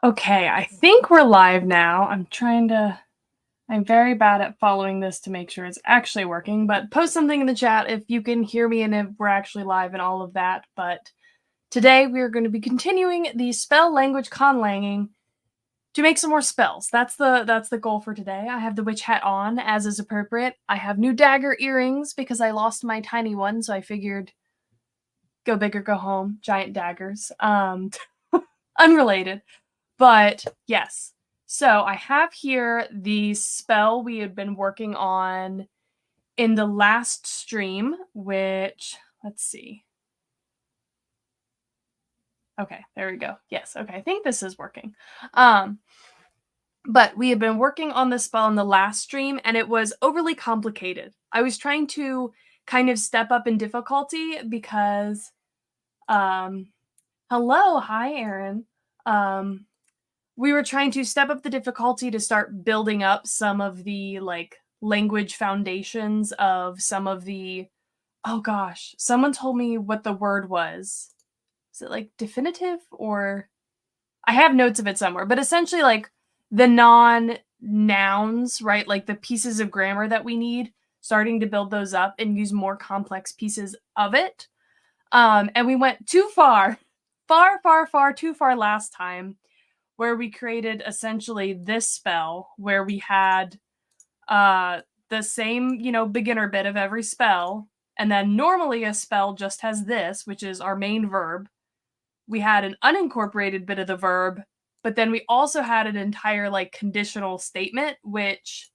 Okay, I think we're live now. I'm very bad at following this to make sure it's actually working, but post something in the chat if you can hear me and if we're actually live and all of that. But today we are going to be continuing the spell language conlanging to make some more spells. That's the goal for today. I have the witch hat on, as is appropriate. I have new dagger earrings because I lost my tiny one, so I figured go big or go home, giant daggers. Unrelated. But yes, so I have here the spell we had been working on in the last stream, which, let's see. Okay, there we go. Yes, okay, I think this is working. But we had been working on this spell in the last stream, and it was overly complicated. I was trying to kind of step up in difficulty because, hello, hi, Aaron. We were trying to step up the difficulty to start building up some of the language foundations of some of the oh gosh, someone told me what the word was. Is it like definitive, or I have notes of it somewhere, but essentially like the non-nouns, right? Like the pieces of grammar that we need, starting to build those up and use more complex pieces of it. And we went too far too far last time, where we created essentially this spell where we had the same, beginner bit of every spell. And then normally a spell just has this, which is our main verb. We had an unincorporated bit of the verb, but then we also had an entire conditional statement, which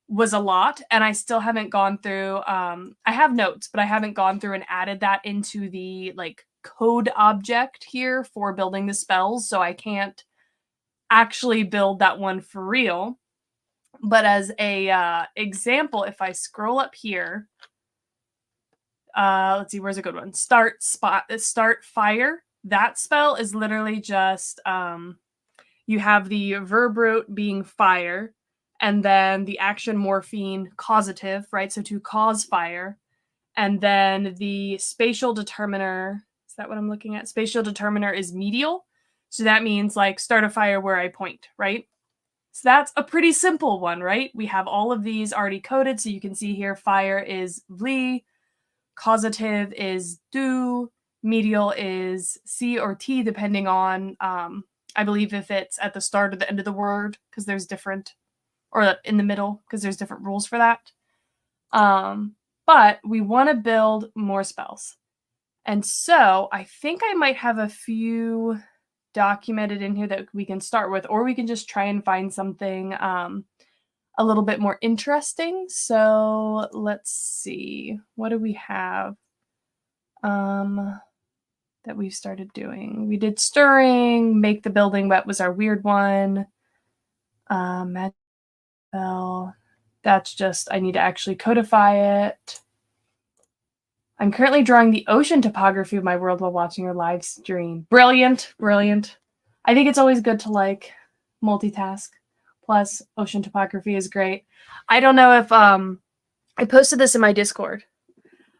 was a lot. And I still haven't gone through, I have notes, but I haven't gone through and added that into the code object here for building the spells. So I can't actually build that one for real. But as a example, if I scroll up here, let's see, where's a good one? Start fire. That spell is literally just you have the verb root being fire, and then the action morpheme causative, right? So to cause fire, and then the spatial determiner. Is that what I'm looking at? Spatial determiner is medial. So that means start a fire where I point, right? So that's a pretty simple one, right? We have all of these already coded. So you can see here, fire is vli, causative is do, medial is C or T, depending on, I believe if it's at the start or the end of the word, because there's different, or in the middle, because there's different rules for that. But we want to build more spells. And so I think I might have a few documented in here that we can start with, or we can just try and find something a little bit more interesting. So let's see, what do we have that we've started doing? We did stirring, make the building wet was our weird one. Magic spell, that's just, I need to actually codify it. I'm currently drawing the ocean topography of my world while watching your live stream. Brilliant, brilliant. I think it's always good to multitask. Plus, ocean topography is great. I don't know if I posted this in my Discord.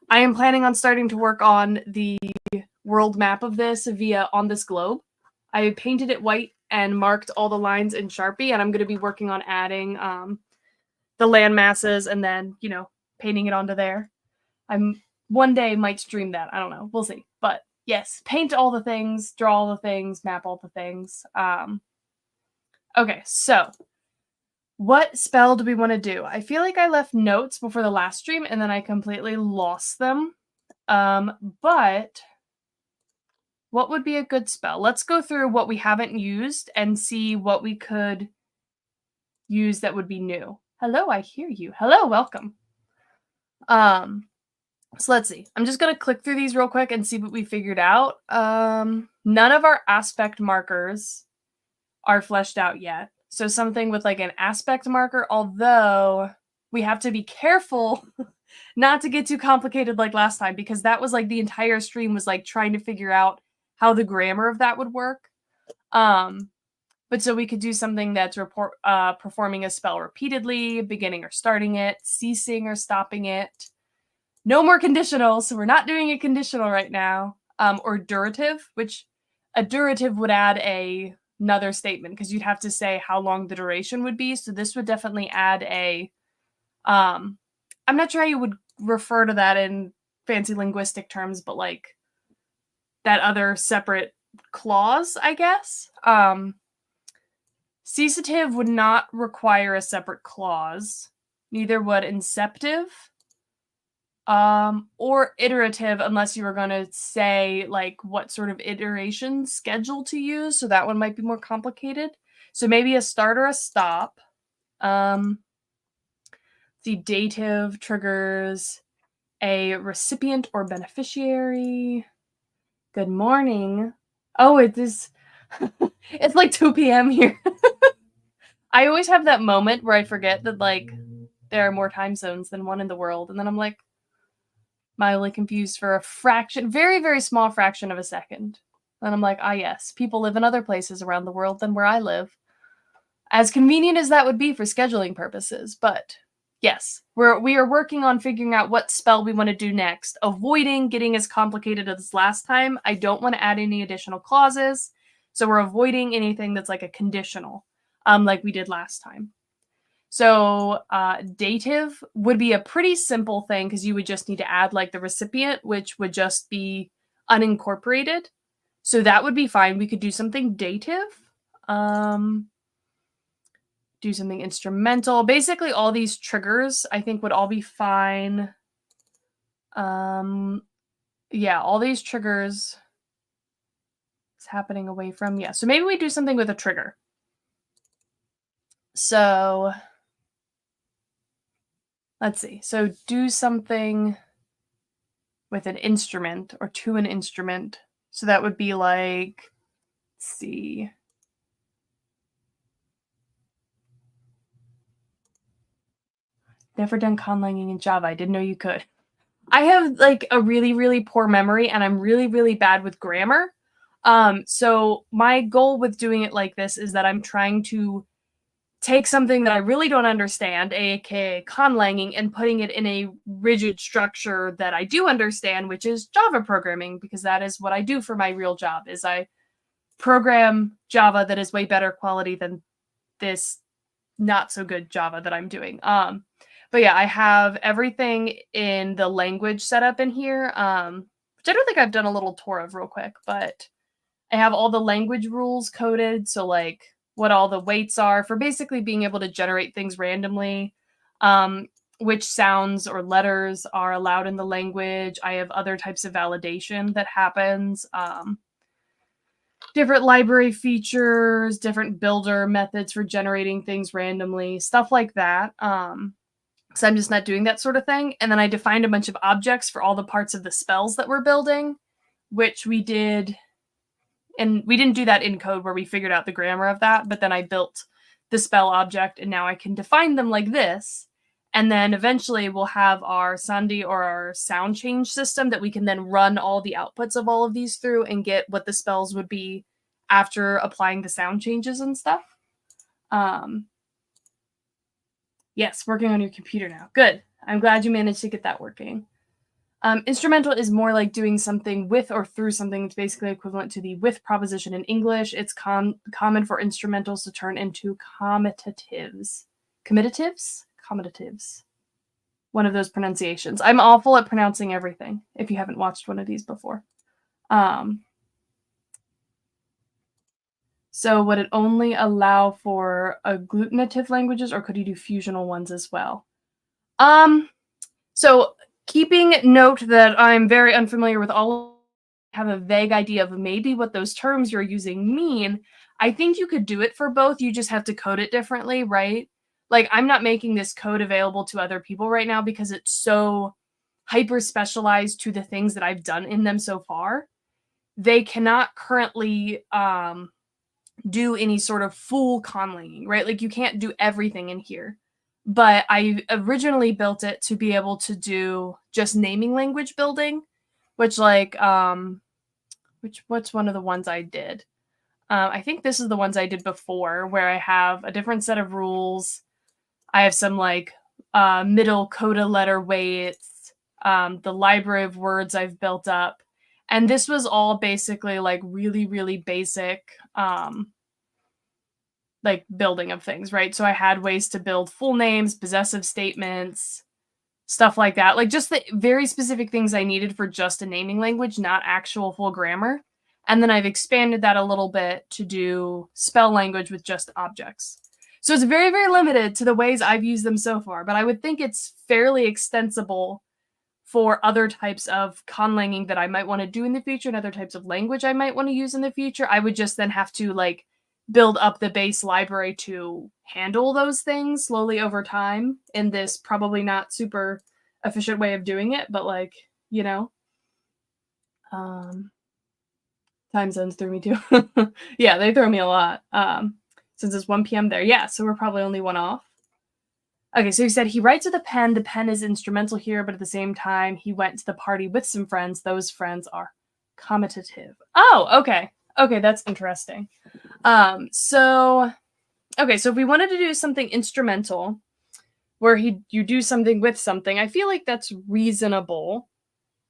I am planning on starting to work on the world map of this via on this globe. I painted it white and marked all the lines in Sharpie, and I'm going to be working on adding the land masses and then, painting it onto there. I'm one day might stream that. I don't know. We'll see. But yes, paint all the things, draw all the things, map all the things. Okay, so what spell do we want to do? I feel like I left notes before the last stream and then I completely lost them. But what would be a good spell? Let's go through what we haven't used and see what we could use that would be new. Hello, I hear you. Hello, welcome. So let's see. I'm just going to click through these real quick and see what we figured out. None of our aspect markers are fleshed out yet. So something with an aspect marker, although we have to be careful not to get too complicated like last time, because that was the entire stream was trying to figure out how the grammar of that would work. But so we could do something that's performing a spell repeatedly, beginning or starting it, ceasing or stopping it. No more conditional, so we're not doing a conditional right now. Or durative, which a durative would add a another statement because you'd have to say how long the duration would be. So this would definitely add a, I'm not sure how you would refer to that in fancy linguistic terms, but like that other separate clause, I guess. Cesative would not require a separate clause. Neither would inceptive. Or iterative, unless you were going to say like what sort of iteration schedule to use. So that one might be more complicated. So maybe a start or a stop. The dative triggers a recipient or beneficiary. Good morning. Oh, it is. It's like 2 p.m. here. I always have that moment where I forget that like there are more time zones than one in the world, and then I'm like mildly confused for a fraction, very, very small fraction of a second. And I'm like, ah, yes, people live in other places around the world than where I live. As convenient as that would be for scheduling purposes, but yes, we are working on figuring out what spell we want to do next, avoiding getting as complicated as last time. I don't want to add any additional clauses, so we're avoiding anything that's like a conditional, like we did last time. So dative would be a pretty simple thing because you would just need to add like the recipient, which would just be unincorporated. So that would be fine. We could do something dative. Do something instrumental. Basically, all these triggers, I think, would all be fine. Yeah, all these triggers is happening away from, yeah. So maybe we do something with a trigger. So let's see. So do something with an instrument or to an instrument. So that would be like, let's see. Never done conlanging in Java. I didn't know you could. I have like a really, really poor memory and I'm really, really bad with grammar. So my goal with doing it like this is that I'm trying to take something that I really don't understand, aka conlanging, and putting it in a rigid structure that I do understand, which is Java programming, because that is what I do for my real job, is I program Java that is way better quality than this not so good Java that I'm doing. But yeah, I have everything in the language setup in here, which I don't think I've done a little tour of real quick, but I have all the language rules coded. So like what all the weights are for basically being able to generate things randomly, which sounds or letters are allowed in the language. I have other types of validation that happens. Different library features, different builder methods for generating things randomly, stuff like that. So I'm just not doing that sort of thing. And then I defined a bunch of objects for all the parts of the spells that we're building, which we did. And we didn't do that in code where we figured out the grammar of that, but then I built the spell object and now I can define them like this. And then eventually we'll have our Sandi or our sound change system that we can then run all the outputs of all of these through and get what the spells would be after applying the sound changes and stuff. Yes, working on your computer now. Good. I'm glad you managed to get that working. Instrumental is more like doing something with or through something. It's basically equivalent to the with proposition in English. It's common for instrumentals to turn into commitatives. Commitatives? Commitatives. One of those pronunciations. I'm awful at pronouncing everything, if you haven't watched one of these before. So would it only allow for agglutinative languages, or could you do fusional ones as well? So keeping note that I'm very unfamiliar with all, have a vague idea of maybe what those terms you're using mean, I think you could do it for both. You just have to code it differently, right? Like, I'm not making this code available to other people right now because it's so hyper specialized to the things that I've done in them so far. They cannot currently do any sort of full conlanging, right? Like, you can't do everything in here. But I originally built it to be able to do just naming language building, which like, what's one of the ones I did? I think this is the ones I did before, where I have a different set of rules. I have some like middle coda letter weights, the library of words I've built up. And this was all basically like really, really basic like building of things, right? So I had ways to build full names, possessive statements, stuff like that. Like just the very specific things I needed for just a naming language, not actual full grammar. And then I've expanded that a little bit to do spell language with just objects. So it's very, very limited to the ways I've used them so far, but I would think it's fairly extensible for other types of conlanging that I might want to do in the future and other types of language I might want to use in the future. I would just then have to like build up the base library to handle those things slowly over time in this probably not super efficient way of doing it, but like, you know, um, time zones threw me too. Yeah, they throw me a lot. Since it's 1 p.m. there. Yeah, so we're probably only one off. Okay, so he said he writes with a pen. The pen is instrumental here, but at the same time, he went to the party with some friends. Those friends are commutative. Oh, okay. Okay, that's interesting. So okay, so if we wanted to do something instrumental where you do something with something, I feel like that's reasonable.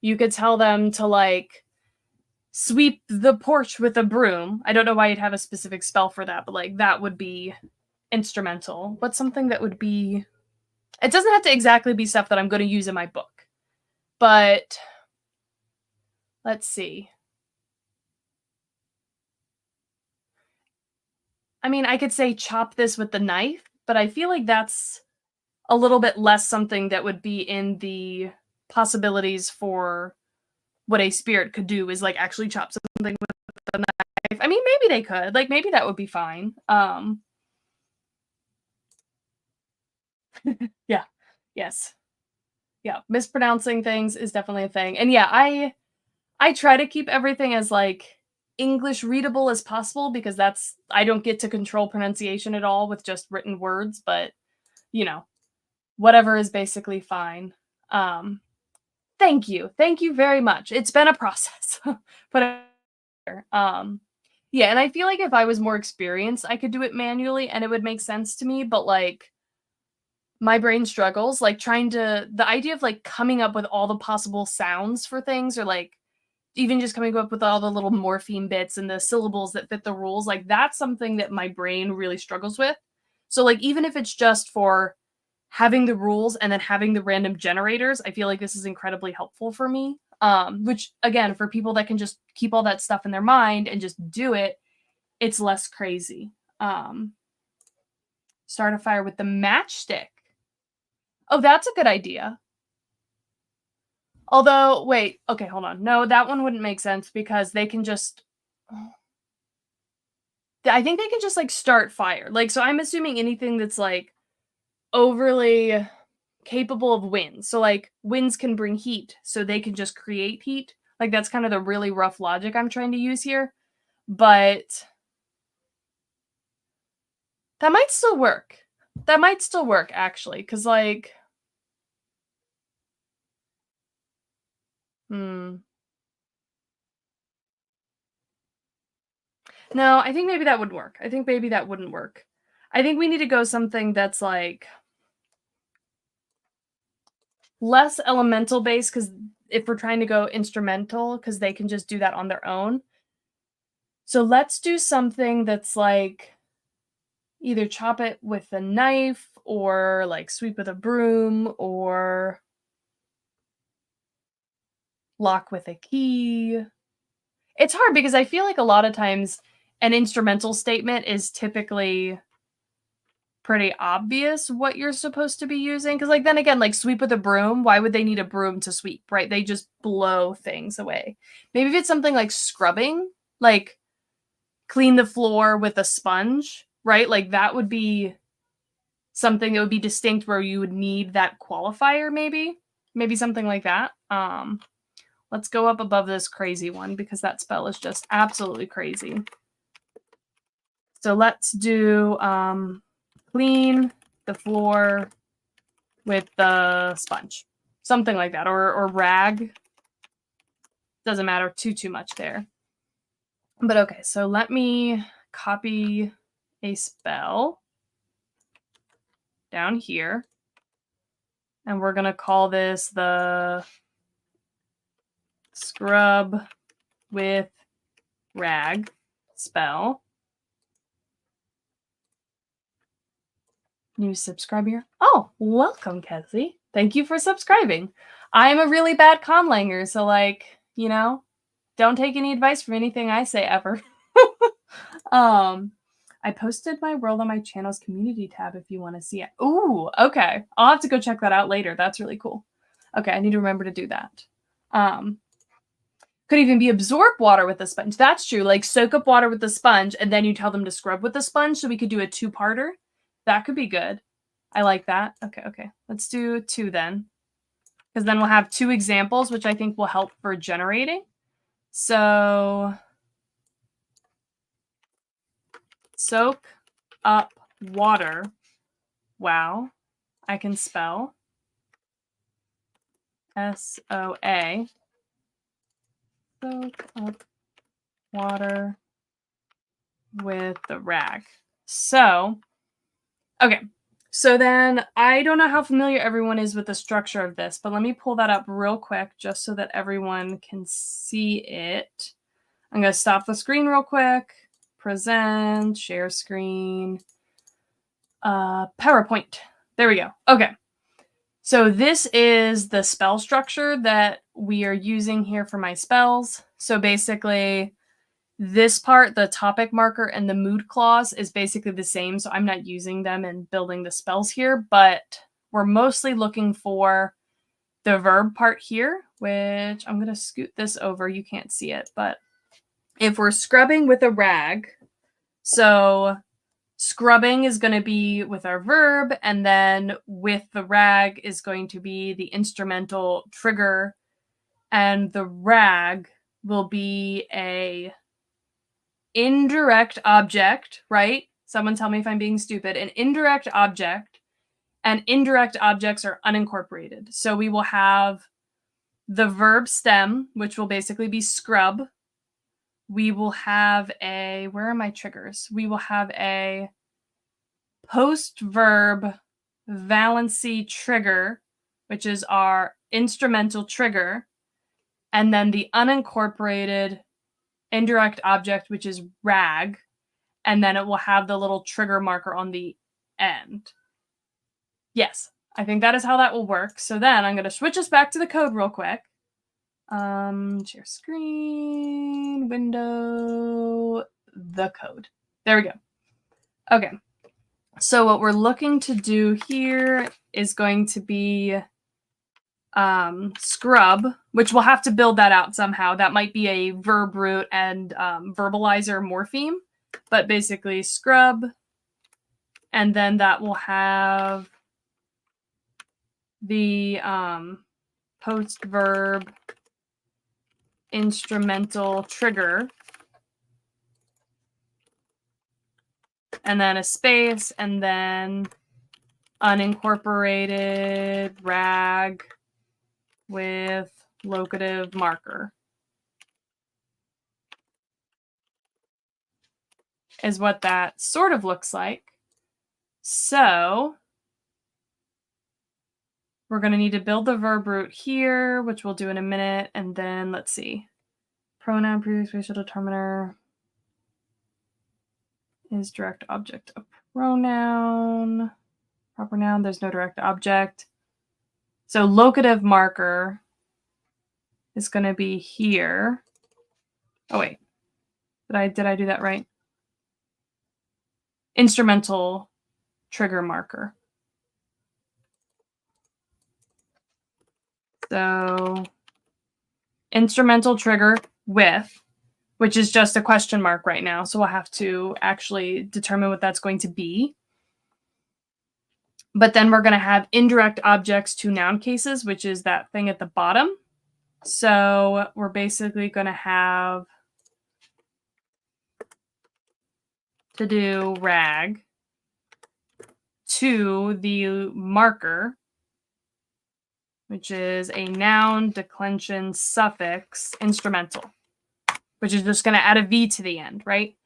You could tell them to like sweep the porch with a broom. I don't know why you'd have a specific spell for that, but like that would be instrumental. What's something that would be, it doesn't have to exactly be stuff that I'm going to use in my book. But let's see. I mean, I could say chop this with the knife, but I feel like that's a little bit less something that would be in the possibilities for what a spirit could do is like actually chop something with the knife. I mean, maybe they could. Like maybe that would be fine. Yeah. Yes. Yeah, mispronouncing things is definitely a thing. And yeah, I try to keep everything as like English readable as possible because that's I don't get to control pronunciation at all with just written words, but you know, whatever is basically fine. Um thank you. Thank you very much. It's been a process. But um yeah, and I feel like if I was more experienced, I could do it manually and it would make sense to me, but like my brain struggles like trying to the idea of like coming up with all the possible sounds for things or like even just coming up with all the little morpheme bits and the syllables that fit the rules, like that's something that my brain really struggles with. So like even if it's just for having the rules and then having the random generators, I feel like this is incredibly helpful for me. Which again, for people that can just keep all that stuff in their mind and just do it, it's less crazy. Start a fire with the matchstick. Oh, that's a good idea. Although, wait, okay, hold on. No, that one wouldn't make sense because they can just I think they can just like start fire. Like, so I'm assuming anything that's like overly capable of winds. So like winds can bring heat, so they can just create heat. Like that's kind of the really rough logic I'm trying to use here. But that might still work. That might still work actually, because like, hmm. No, I think maybe that would work. I think maybe that wouldn't work. I think we need to go something that's like less elemental based because if we're trying to go instrumental, because they can just do that on their own. So let's do something that's like either chop it with a knife or like sweep with a broom or lock with a key. It's hard because I feel like a lot of times an instrumental statement is typically pretty obvious what you're supposed to be using. Because, like, then again, like sweep with a broom, why would they need a broom to sweep, right? They just blow things away. Maybe if it's something like scrubbing, like clean the floor with a sponge, right? Like that would be something that would be distinct where you would need that qualifier, maybe something like that. Let's go up above this crazy one because that spell is just absolutely crazy. So let's do clean the floor with the sponge, something like that, or rag. Doesn't matter too much there. But okay, so let me copy a spell down here. And we're going to call this the scrub with rag spell. New subscriber. Oh, welcome, Kesley. Thank you for subscribing. I'm a really bad conlanger, so don't take any advice from anything I say ever. I posted my world on my channel's community tab if you want to see it. Ooh, okay. I'll have to go check that out later. That's really cool. Okay, I need to remember to do that. Could even be absorb water with a sponge. That's true. Like soak up water with the sponge and then you tell them to scrub with the sponge, so we could do a two-parter. That could be good. I like that. Okay. Let's do 2 then. Because then we'll have 2 examples, which I think will help for generating. So soak up water. Wow. I can spell. SOA. Soak up water with the rag. So, okay. So then I don't know how familiar everyone is with the structure of this, but let me pull that up real quick just so that everyone can see it. I'm going to stop the screen real quick. Present, share screen, PowerPoint. There we go. Okay. So this is the spell structure that we are using here for my spells. So basically this part, the topic marker and the mood clause, is basically the same. So I'm not using them in building the spells here, but we're mostly looking for the verb part here, which I'm going to scoot this over. You can't see it, but if we're scrubbing with a rag, so scrubbing is going to be with our verb, and then with the rag is going to be the instrumental trigger, and the rag will be a indirect object, right? Someone tell me if I'm being stupid. An indirect object, and indirect objects are unincorporated. So we will have the verb stem, which will basically be scrub. We will have where are my triggers? We will have a post-verb valency trigger, which is our instrumental trigger, and then the unincorporated indirect object, which is rag, and then it will have the little trigger marker on the end. Yes, I think that is how that will work. So then I'm going to switch us back to the code real quick. Share screen, window, the code. There we go. Okay. So what we're looking to do here is going to be scrub, which we'll have to build that out somehow. That might be a verb root and verbalizer morpheme, but basically scrub, and then that will have the post-verb instrumental trigger, and then a space, and then unincorporated rag with locative marker is what that sort of looks like. So we're going to need to build the verb root here, which we'll do in a minute. And then let's see. Pronoun, previous spatial determiner is direct object a pronoun. Proper noun, there's no direct object. So locative marker is going to be here. Oh, wait. Did I do that right? Instrumental trigger marker. So instrumental trigger with, which is just a question mark right now. So we'll have to actually determine what that's going to be. But then we're going to have indirect objects to noun cases, which is that thing at the bottom. So we're basically going to have to do rag to the marker, which is a noun declension suffix instrumental, which is just going to add a V to the end, right?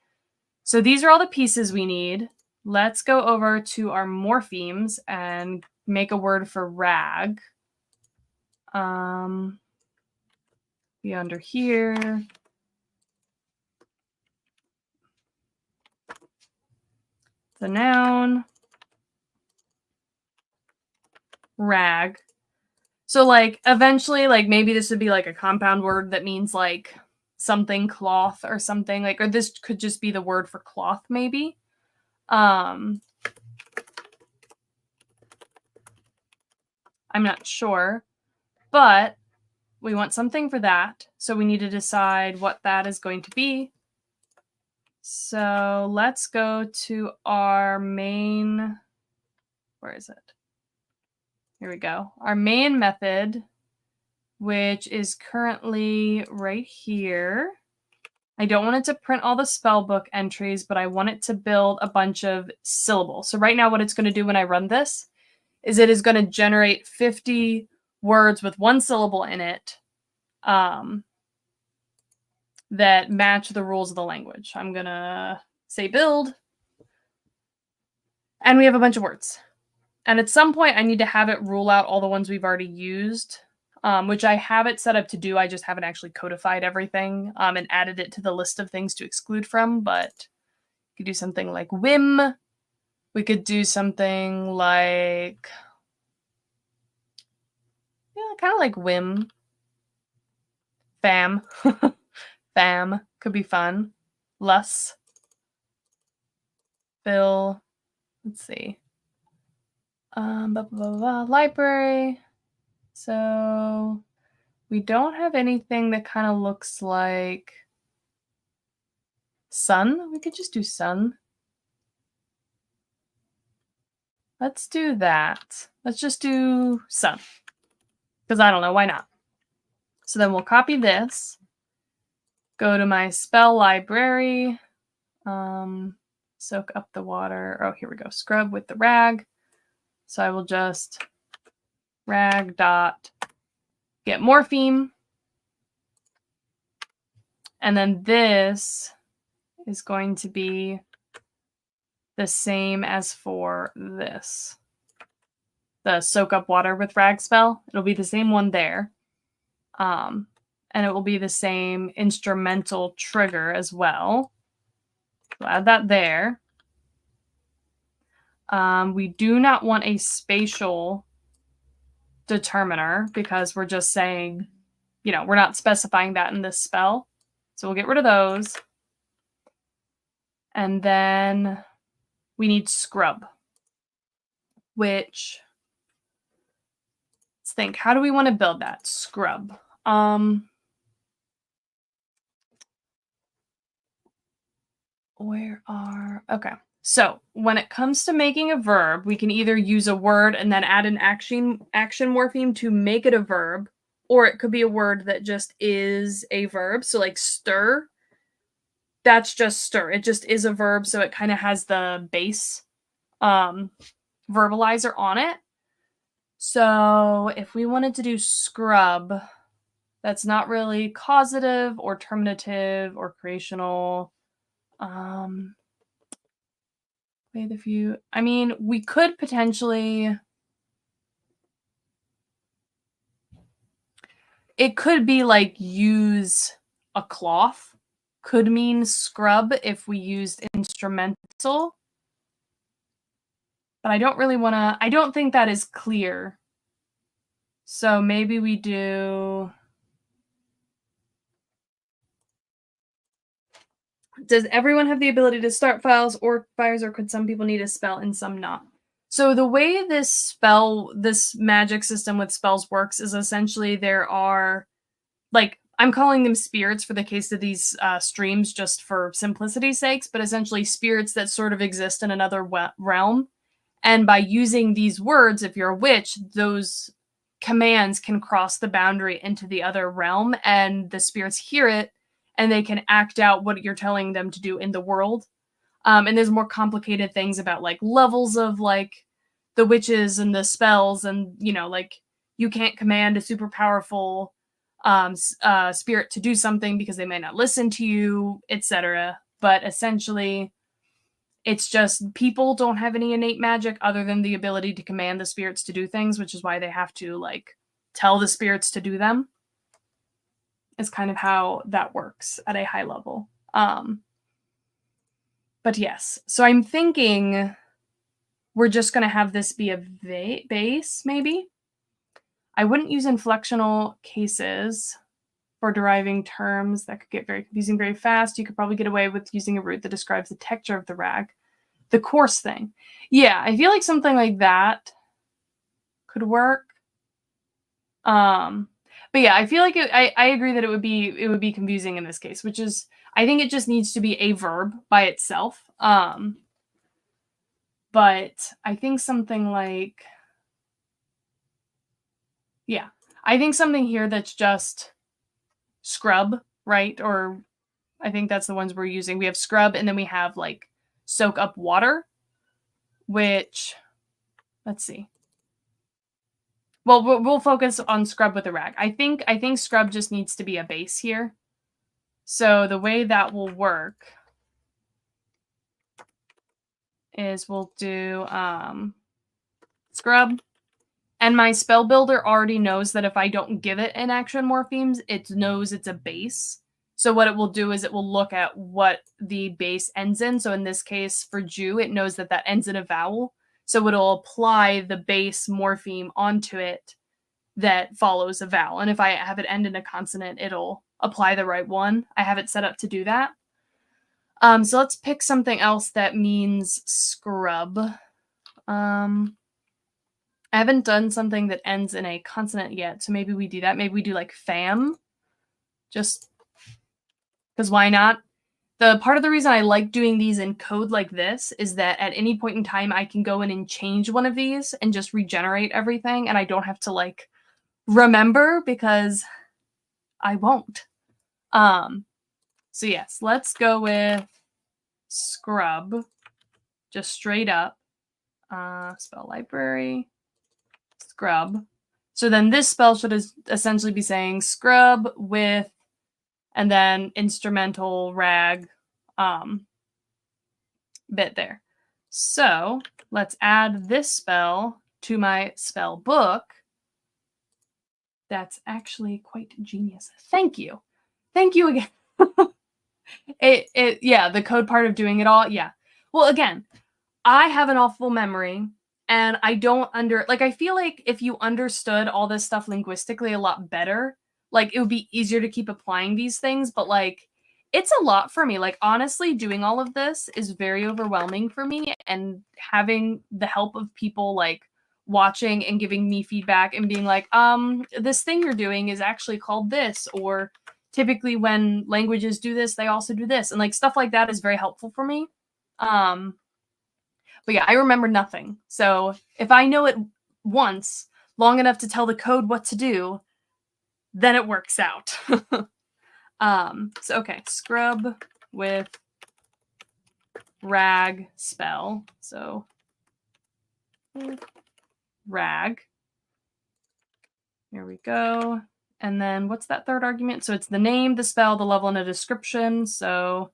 So these are all the pieces we need. Let's go over to our morphemes and make a word for rag. Be under here. The noun. rag. So, like, eventually, like, maybe this would be, like, a compound word that means, like, something cloth or something, like, or this could just be the word for cloth maybe. I'm not sure, but we want something for that, so we need to decide what that is going to be. So let's go to our main, where is it? Here we go. Our main method, which is currently right here. I don't want it to print all the spell book entries, but I want it to build a bunch of syllables. So right now what it's going to do when I run this is it is going to generate 50 words with one syllable in it that match the rules of the language. I'm going to say build, and we have a bunch of words. And at some point, I need to have it rule out all the ones we've already used, which I have it set up to do. I just haven't actually codified everything and added it to the list of things to exclude from. But we could do something like whim. We could do something like, yeah, kind of like whim. Fam. Fam could be fun. Less. Bill. Let's see. Library. So we don't have anything that kind of looks like sun. We could just do sun. Let's do that. Let's just do sun. Because I don't know, why not? So then we'll copy this, go to my spell library, soak up the water. Oh, here we go. Scrub with the rag. So I will just rag dot get morpheme. And then this is going to be the same as for this. The soak up water with rag spell. It'll be the same one there. And it will be the same instrumental trigger as well. So add that there. We do not want a spatial determiner because we're just saying, we're not specifying that in this spell. So we'll get rid of those. And then we need scrub, which, let's think, how do we want to build that? Scrub. Okay. So when it comes to making a verb, we can either use a word and then add an action morpheme to make it a verb, or it could be a word that just is a verb. So like stir, that's just stir. It just is a verb, so it kind of has the base verbalizer on it. So if we wanted to do scrub, that's not really causative or terminative or creational. Play the view. I mean, we could potentially. It could be like use a cloth. Could mean scrub if we used instrumental. But I don't really want to. I don't think that is clear. So maybe we do. Does everyone have the ability to start files or fires, or could some people need a spell and some not? So the way this magic system with spells works is essentially there are, like, I'm calling them spirits for the case of these streams just for simplicity's sakes, but essentially spirits that sort of exist in another realm. And by using these words, if you're a witch, those commands can cross the boundary into the other realm, and the spirits hear it, and they can act out what you're telling them to do in the world. And there's more complicated things about like levels of like the witches and the spells, and like you can't command a super powerful spirit to do something because they might not listen to you, etc. But essentially, it's just people don't have any innate magic other than the ability to command the spirits to do things, which is why they have to like tell the spirits to do them. Is kind of how that works at a high level. But yes, so I'm thinking we're just gonna have this be a base, maybe? I wouldn't use inflectional cases for deriving terms. That could get very confusing very fast. You could probably get away with using a root that describes the texture of the rag. The coarse thing. Yeah, I feel like something like that could work. But yeah, I feel like I agree that it would be confusing in this case, which is I think it just needs to be a verb by itself. But I think something like yeah, I think something here that's just scrub, right? Or I think that's the ones we're using. We have scrub and then we have like soak up water, which let's see. Well, we'll focus on scrub with a rag. I think scrub just needs to be a base here. So the way that will work is we'll do scrub. And my spell builder already knows that if I don't give it an action morphemes, it knows it's a base. So what it will do is it will look at what the base ends in. So in this case, for Jew, it knows that that ends in a vowel. So it'll apply the base morpheme onto it that follows a vowel. And if I have it end in a consonant, it'll apply the right one. I have it set up to do that. So let's pick something else that means scrub. I haven't done something that ends in a consonant yet, so maybe we do that. Maybe we do like fam, just because why not? The part of the reason I like doing these in code like this is that at any point in time, I can go in and change one of these and just regenerate everything, and I don't have to like remember because I won't. So yes, let's go with scrub, just straight up. Spell library. Scrub. So then this spell should essentially be saying scrub with, and then instrumental rag bit there. So let's add this spell to my spell book. That's actually quite genius. Thank you. Thank you again. Yeah, the code part of doing it all. Yeah. Well, again, I have an awful memory. And I don't I feel like if you understood all this stuff linguistically a lot better, like it would be easier to keep applying these things, but like it's a lot for me. Like honestly, doing all of this is very overwhelming for me, and having the help of people like watching and giving me feedback and being like, this thing you're doing is actually called this, or typically when languages do this, they also do this. And like stuff like that is very helpful for me. But yeah, I remember nothing. So if I know it once, long enough to tell the code what to do, then it works out. So okay, scrub with rag spell. So rag. Here we go. And then what's that third argument? So it's the name, the spell, the level, and a description. So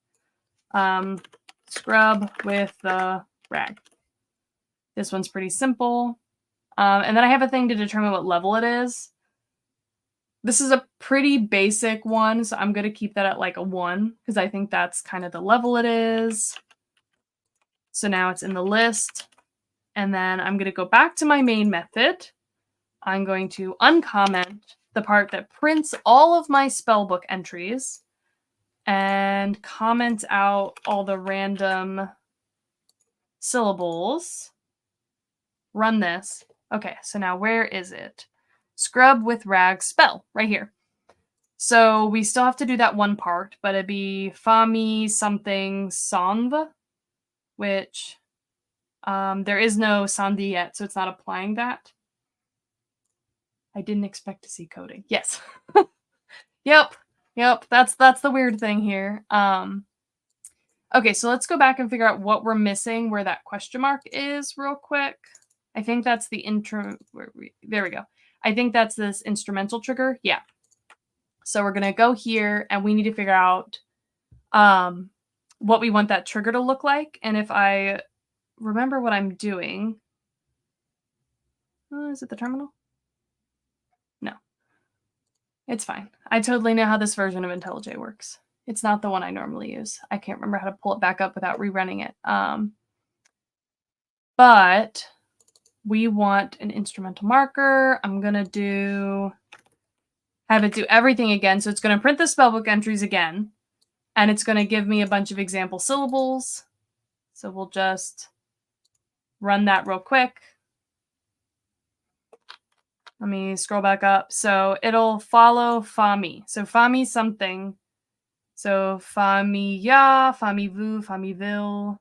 scrub with the rag. This one's pretty simple. And then I have a thing to determine what level it is. This is a pretty basic one, so I'm going to keep that at like a 1 because I think that's kind of the level it is. So now it's in the list. And then I'm going to go back to my main method. I'm going to uncomment the part that prints all of my spellbook entries and comment out all the random syllables. Run this. Okay, so now where is it? Scrub with rag spell, right here. So we still have to do that one part, but it'd be fami something sanv, which there is no sandhi yet, so it's not applying that. I didn't expect to see coding. Yes. Yep. That's the weird thing here. Okay, so let's go back and figure out what we're missing, where that question mark is real quick. I think that's the there we go. I think that's this instrumental trigger. Yeah. So we're going to go here and we need to figure out what we want that trigger to look like. And if I remember what I'm doing, is it the terminal? No. It's fine. I totally know how this version of IntelliJ works. It's not the one I normally use. I can't remember how to pull it back up without rerunning it. but we want an instrumental marker. I'm going to have it do everything again. So it's going to print the spellbook entries again, and it's going to give me a bunch of example syllables. So we'll just run that real quick. Let me scroll back up. So it'll follow fa mi. So fa mi something. So fa mi ya, fa mi vu, fa mi vil,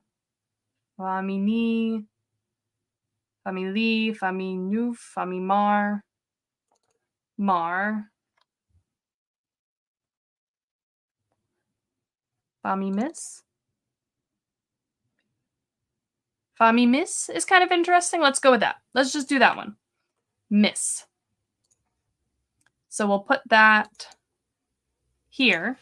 fa mi ni, fa mi li, fa mi nu, fa mi mar, fa mi miss. Fa mi miss is kind of interesting. Let's go with that. Let's just do that one. Miss. So we'll put that here.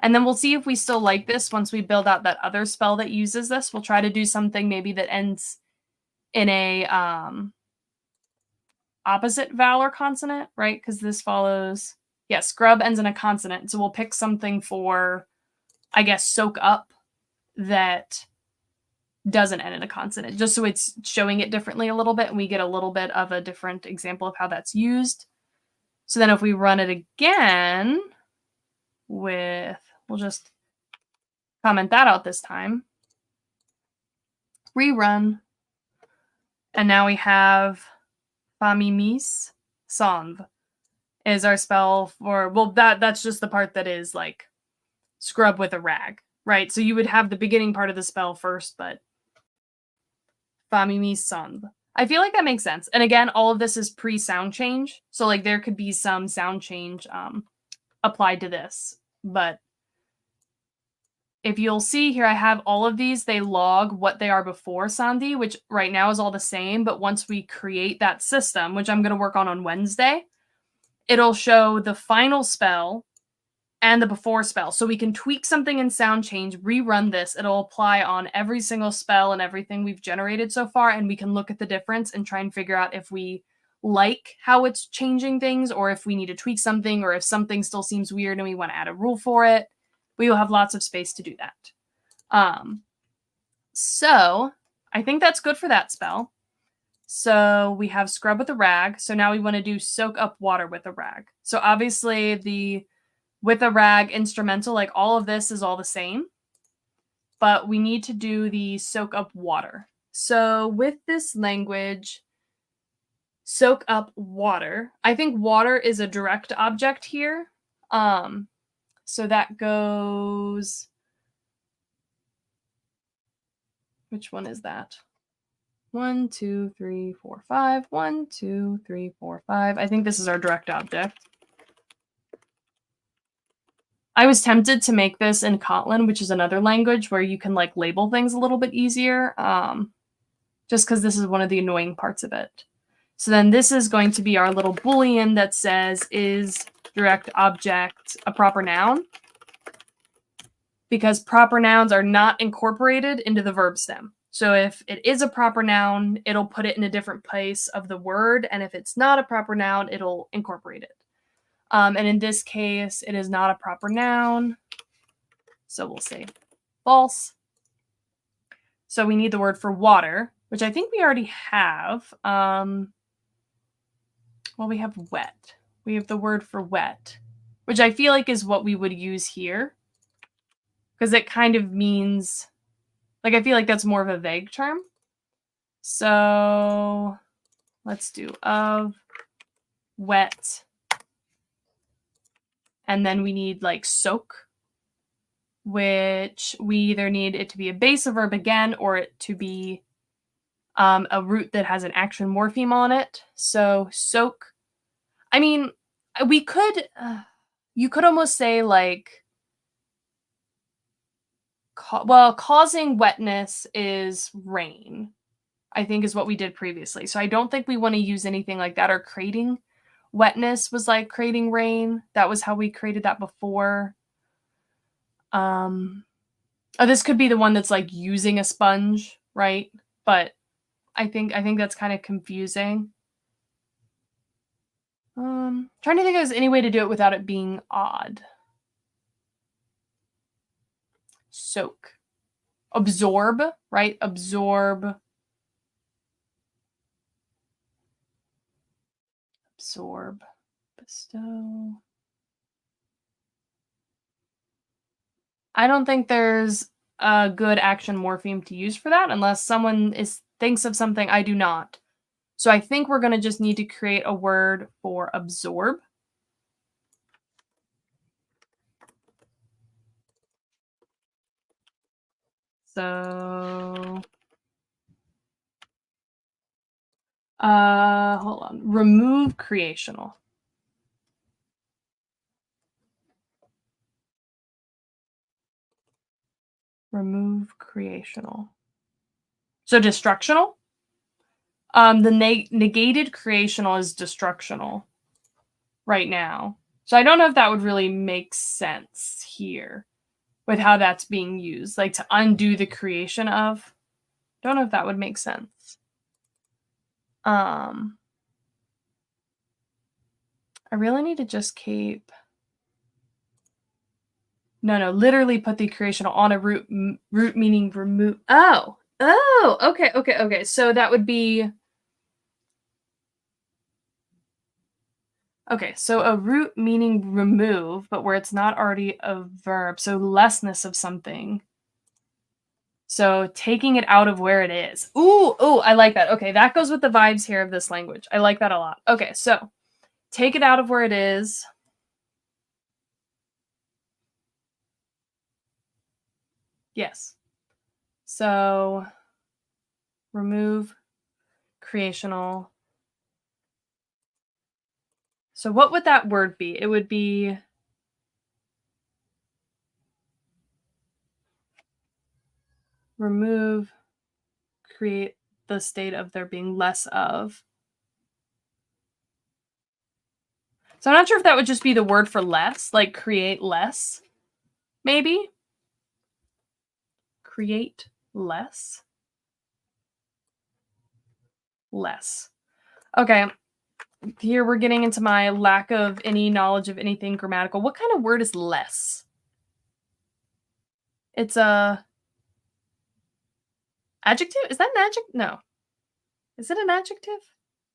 And then we'll see if we still like this once we build out that other spell that uses this. We'll try to do something maybe that ends in a opposite vowel or consonant, right? Because this follows, yes, scrub ends in a consonant. So we'll pick something for, I guess, soak up that doesn't end in a consonant, just so it's showing it differently a little bit and we get a little bit of a different example of how that's used. So then if we run it again with, we'll just comment that out this time. Rerun. And now we have famimis sanv is our spell for, well, that's just the part that is like scrub with a rag, right? So you would have the beginning part of the spell first, but famimis sanv. I feel like that makes sense. And again, all of this is pre-sound change. So like there could be some sound change applied to this, but if you'll see here, I have all of these, they log what they are before Sandhi, which right now is all the same. But once we create that system, which I'm going to work on Wednesday, it'll show the final spell and the before spell. So we can tweak something in sound change, rerun this. It'll apply on every single spell and everything we've generated so far. And we can look at the difference and try and figure out if we like how it's changing things or if we need to tweak something or if something still seems weird and we want to add a rule for it. We will have lots of space to do that. So I think that's good for that spell. So we have scrub with a rag. So now we want to do soak up water with a rag. So obviously the with a rag instrumental, like all of this is all the same, but we need to do the soak up water. So with this language, soak up water, I think water is a direct object here. So that goes, which one is that? 1, 2, 3, 4, 5. 1, 2, 3, 4, 5. I think this is our direct object. I was tempted to make this in Kotlin, which is another language where you can like label things a little bit easier, just because this is one of the annoying parts of it. So then this is going to be our little Boolean that says, is direct object a proper noun? Because proper nouns are not incorporated into the verb stem. So if it is a proper noun, it'll put it in a different place of the word. And if it's not a proper noun, it'll incorporate it. And in this case, it is not a proper noun. So we'll say false. So we need the word for water, which I think we already have. Well, we have wet. We have the word for wet, which I feel like is what we would use here. Because it kind of means, like, I feel like that's more of a vague term. So let's do of wet. And then we need like soak, which we either need it to be a base of verb again or it to be a root that has an action morpheme on it. So soak. I mean, we could, you could almost say like, causing wetness is rain, I think is what we did previously. So I don't think we want to use anything like that, or creating wetness was like creating rain. That was how we created that before. Oh, this could be the one that's like using a sponge, right? But I think that's kind of confusing. Trying to think if there's any way to do it without it being odd. Soak. Absorb, right? Absorb absorb, bestow. I don't think there's a good action morpheme to use for that unless someone thinks of something I do not. So I think we're going to just need to create a word for absorb. So hold on. Remove creational. Remove creational. So destructional? The negated creational is destructional right now. So I don't know if that would really make sense here with how that's being used. Like to undo the creation of. Don't know if that would make sense. I really need to just keep. No, literally put the creational on a root. Root meaning remove. Oh, okay. So that would be. Okay, so a root meaning remove, but where it's not already a verb. So lessness of something. So taking it out of where it is. Ooh, I like that. Okay, that goes with the vibes here of this language. I like that a lot. Okay, so take it out of where it is. Yes. So remove creational. So what would that word be? It would be remove, create the state of there being less of. So I'm not sure if that would just be the word for less, like create less, maybe. Create less. Less. Okay. Here we're getting into my lack of any knowledge of anything grammatical. What kind of word is less? It's a adjective? Is that an adjective? No. Is it an adjective?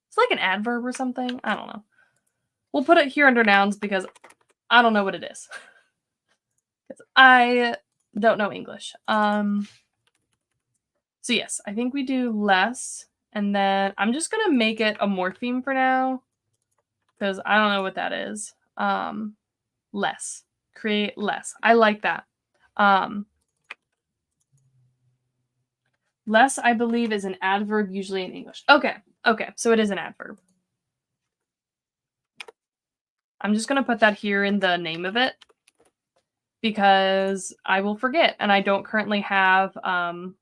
It's like an adverb or something. I don't know. We'll put it here under nouns because I don't know what it is. Because I don't know English. So yes, I think we do less. And then I'm just going to make it a morpheme for now. Because I don't know what that is. Less. Create less. I like that. Less, I believe, is an adverb usually in English. Okay. So it is an adverb. I'm just going to put that here in the name of it because I will forget. And I don't currently have an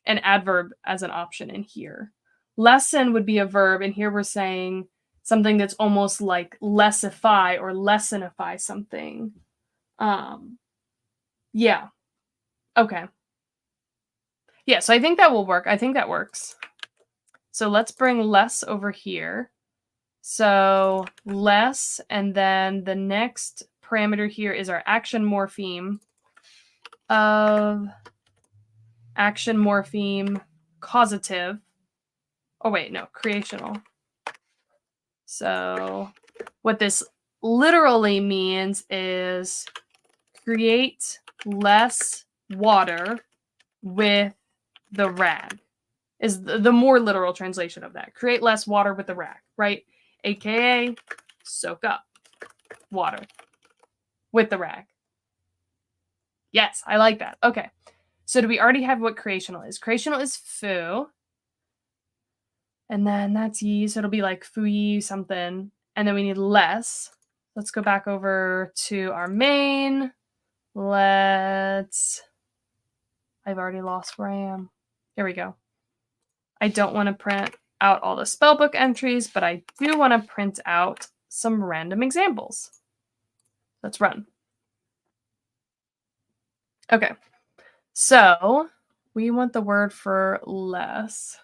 adverb as an option in here. Lessen would be a verb. And here we're saying something that's almost like lessify or lessenify something. Yeah. Okay. Yeah, so I think that will work. I think that works. So let's bring less over here. So less, and then the next parameter here is our action morpheme of action morpheme causative. Oh, wait, no, creational. So what this literally means is create less water with the rag is the more literal translation of that. Create less water with the rag, right? AKA soak up water with the rag. Yes, I like that. Okay. So do we already have what creational is? Creational is foo. And then that's ye, so it'll be like foo something. And then we need less. Let's go back over to our main. I've already lost where I am. Here we go. I don't want to print out all the spellbook entries, but I do want to print out some random examples. Let's run. Okay. So we want the word for less.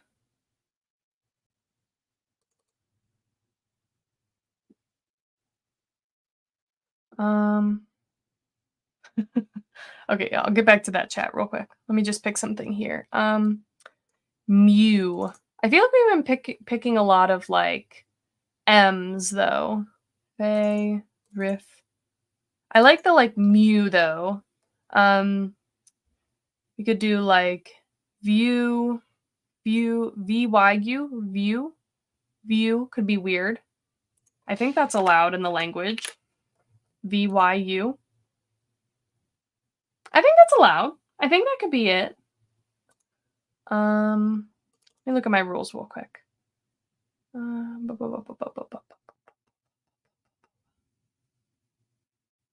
Okay, I'll get back to that chat real quick. Let me just pick something here. Mew. I feel like we've been picking a lot of like M's though. Fey, riff. I like the like mu though. We could do like view, view. View could be weird. I think that's allowed in the language. VYU. I think that's allowed. I think that could be it. Let me look at my rules real quick. I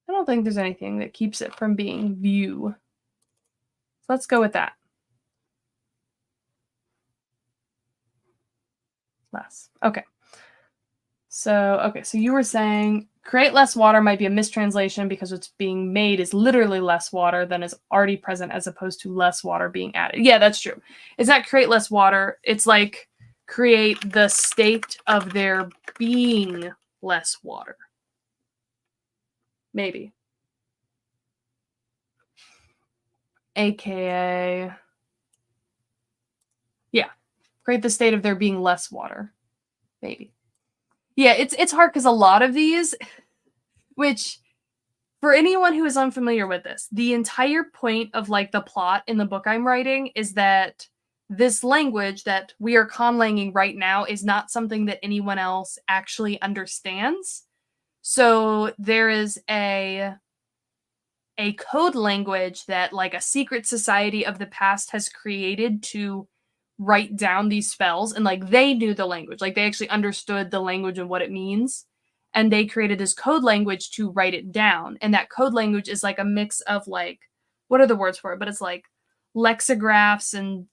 don't think there's anything that keeps it from being view. So let's go with that. Less. Okay. So you were saying create less water might be a mistranslation because what's being made is literally less water than is already present as opposed to less water being added. Yeah, that's true. It's not create less water. It's like create the state of there being less water. Maybe. AKA. Yeah. Create the state of there being less water. Maybe. Yeah, it's hard because a lot of these, which for anyone who is unfamiliar with this, the entire point of like the plot in the book I'm writing is that this language that we are conlanging right now is not something that anyone else actually understands. So there is a code language that like a secret society of the past has created to write down these spells, and like they knew the language, like they actually understood the language and what it means, and they created this code language to write it down. And that code language is like a mix of like, what are the words for it, but it's like lexigraphs and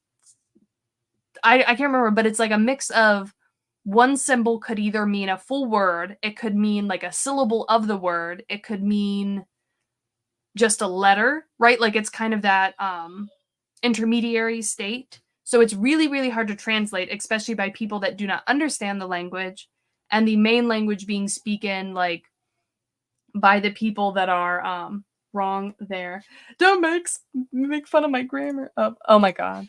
I can't remember, but it's like a mix of one symbol could either mean a full word, it could mean like a syllable of the word, it could mean just a letter, right? Like it's kind of that intermediary state. So it's really, really hard to translate, especially by people that do not understand the language, and the main language being spoken like by the people that are wrong there. Don't make fun of my grammar. Oh my god.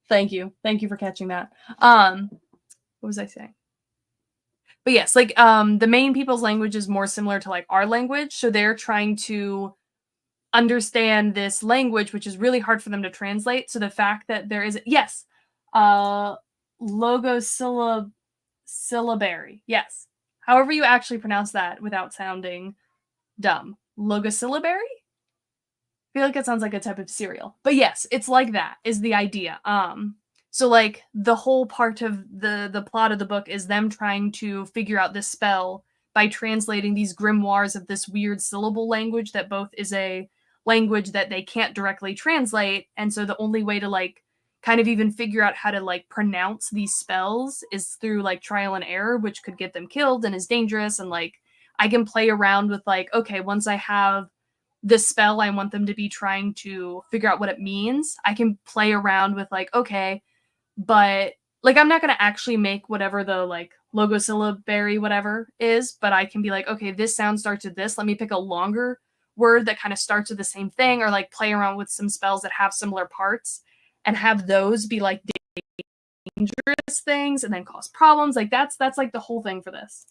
Thank you for catching that. What was I saying? But yes, like the main people's language is more similar to like our language, so they're trying to understand this language, which is really hard for them to translate. So the fact that there is logosyllabary, yes, however you actually pronounce that without sounding dumb, logosyllabary. I feel like it sounds like a type of cereal, but yes, it's like that is the idea. So like the whole part of the plot of the book is them trying to figure out this spell by translating these grimoires of this weird syllable language that both is a language that they can't directly translate, and so the only way to like kind of even figure out how to like pronounce these spells is through like trial and error, which could get them killed and is dangerous. And like I can play around with like, okay, once I have this spell I want them to be trying to figure out what it means, I can play around with like, okay, but like I'm not going to actually make whatever the like logosyllabary whatever is, but I can be like, okay, this sound starts with this, let me pick a longer word that kind of starts with the same thing, or like play around with some spells that have similar parts and have those be like dangerous things and then cause problems. Like that's like the whole thing for this.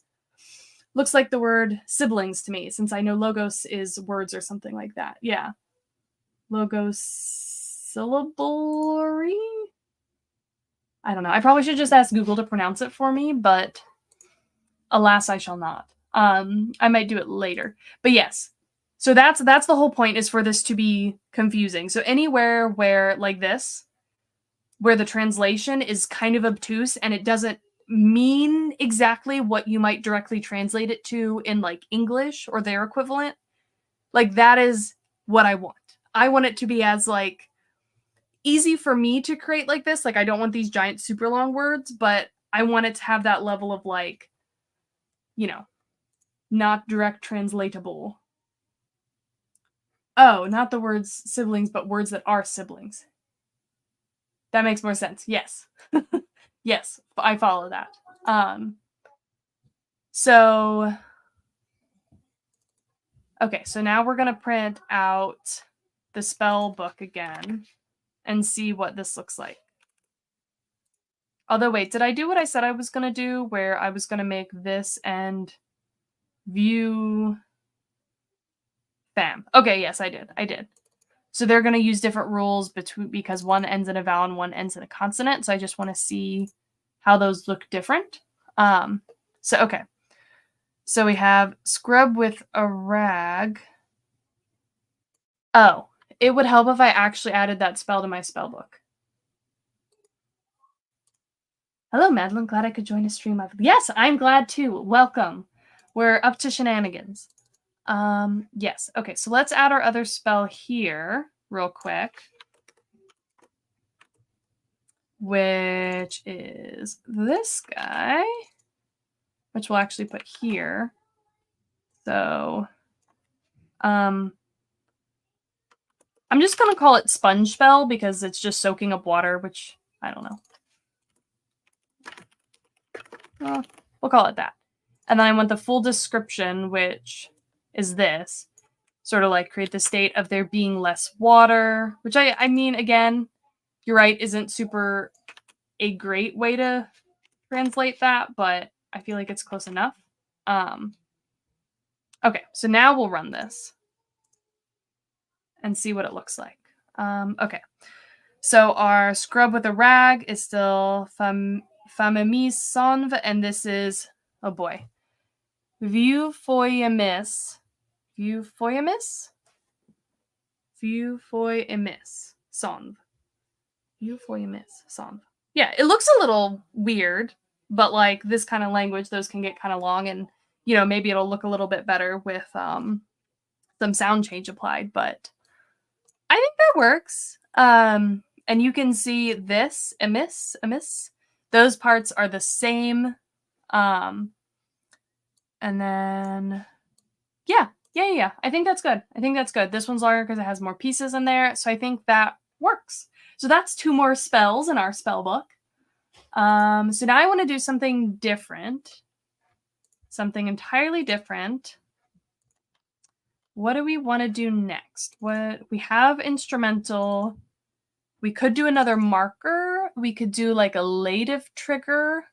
Looks like the word siblings to me, since I know logos is words or something like that. Yeah. Logosyllabary? I don't know. I probably should just ask Google to pronounce it for me, but alas, I shall not. I might do it later. But yes. So that's the whole point, is for this to be confusing. So anywhere where like this, where the translation is kind of obtuse and it doesn't mean exactly what you might directly translate it to in like English or their equivalent, like that is what I want. I want it to be as like easy for me to create like this. Like I don't want these giant super long words, but I want it to have that level of like, you know, not direct translatable. Oh, not the words siblings, but words that are siblings. That makes more sense. Yes. Yes, I follow that. So, okay, so now we're going to print out the spell book again and see what this looks like. Although, wait, did I do what I said I was going to do, where I was going to make this and view fam? Okay, yes, I did. I did. So they're going to use different rules because one ends in a vowel and one ends in a consonant. So I just want to see how those look different. Okay. So we have scrub with a rag. Oh, it would help if I actually added that spell to my spell book. Hello, Madeline. Glad I could join a stream. Yes, I'm glad too. Welcome. We're up to shenanigans. Yes. Okay, so let's add our other spell here real quick, which is this guy, which we'll actually put here. So, I'm just going to call it sponge spell because it's just soaking up water, which I don't know. Well, we'll call it that. And then I want the full description, which is this. Sort of like create the state of there being less water, which I mean, again, you're right, isn't super a great way to translate that, but I feel like it's close enough. Okay, so now we'll run this and see what it looks like. Okay, so our scrub with a rag is still Famimise Sonve, and this is, oh boy, View Foyemis. View Foyemis? View Foyemis Sonve. View Foyemis Sonve. Yeah, it looks a little weird, but like this kind of language, those can get kind of long, and you know, maybe it'll look a little bit better with some sound change applied, but I think that works. And you can see this, emiss, those parts are the same. And then, yeah. I think that's good. This one's longer because it has more pieces in there, so I think that works. So that's 2 more spells in our spell book. So now I want to do something different. Something entirely different. What do we want to do next? What we have instrumental. We could do another marker. We could do like a lative trigger.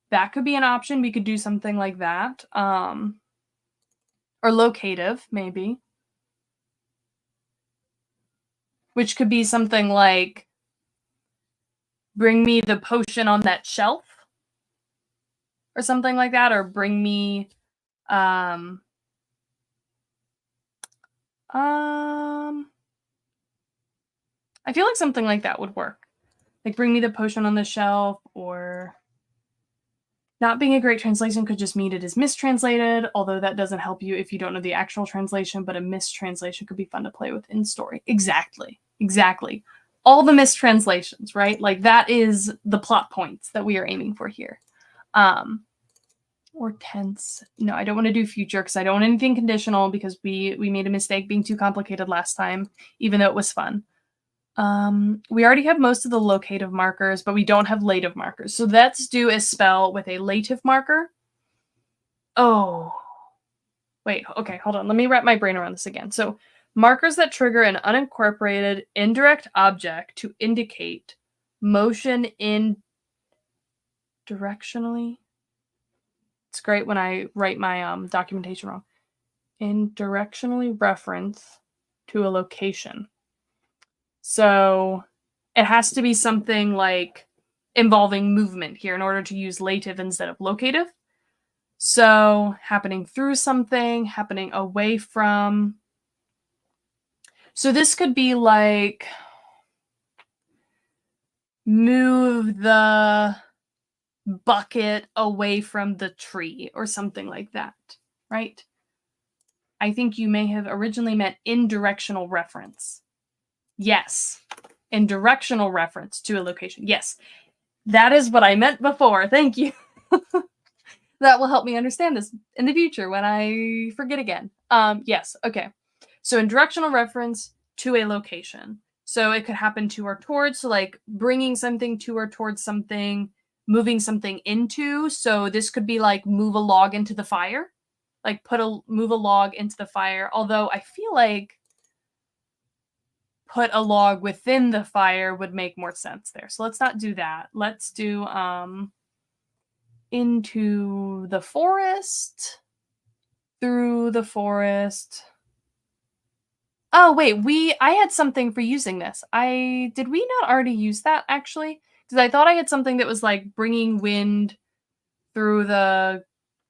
That could be an option. We could do something like that. Or locative, maybe. Which could be something like bring me the potion on that shelf. Or something like that. Or bring me I feel like something like that would work. Like bring me the potion on the shelf, or not being a great translation could just mean it is mistranslated, although that doesn't help you if you don't know the actual translation, but a mistranslation could be fun to play with in story. Exactly. All the mistranslations, right? Like that is the plot points that we are aiming for here. Or tense. No, I don't want to do future because I don't want anything conditional because we made a mistake being too complicated last time, even though it was fun. We already have most of the locative markers, but we don't have lative markers. So let's do a spell with a lative marker. Oh. Wait, okay, hold on. Let me wrap my brain around this again. So markers that trigger an unincorporated indirect object to indicate motion in directionally. It's great when I write my documentation wrong. In directionally reference to a location. So it has to be something like involving movement here in order to use lative instead of locative. So happening through something, happening away from. So this could be like move the bucket away from the tree or something like that, right? I think you may have originally meant in directional reference. Yes, in directional reference to a location. Yes, that is what I meant before. Thank you. That will help me understand this in the future when I forget again. Yes, okay. So in directional reference to a location. So it could happen to or towards, so like bringing something to or towards something, moving something into. So this could be like move a log into the fire, like move a log into the fire. Although I feel like put a log within the fire would make more sense there. So let's not do that. Let's do into the forest, through the forest. Oh wait, I had something for using this. Did we not already use that actually? Because I thought I had something that was like bringing wind through the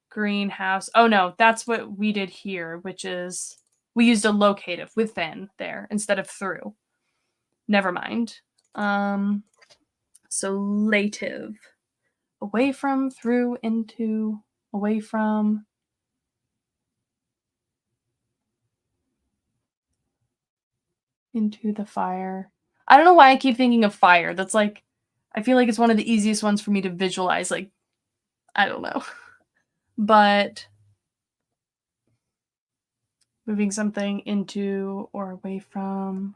greenhouse. Oh no, that's what we did here, which is we used a locative within there instead of through. Never mind. So lative. Away from, through, into, away from. Into the fire. I don't know why I keep thinking of fire. That's like, I feel like it's one of the easiest ones for me to visualize. Like, I don't know. But moving something into or away from.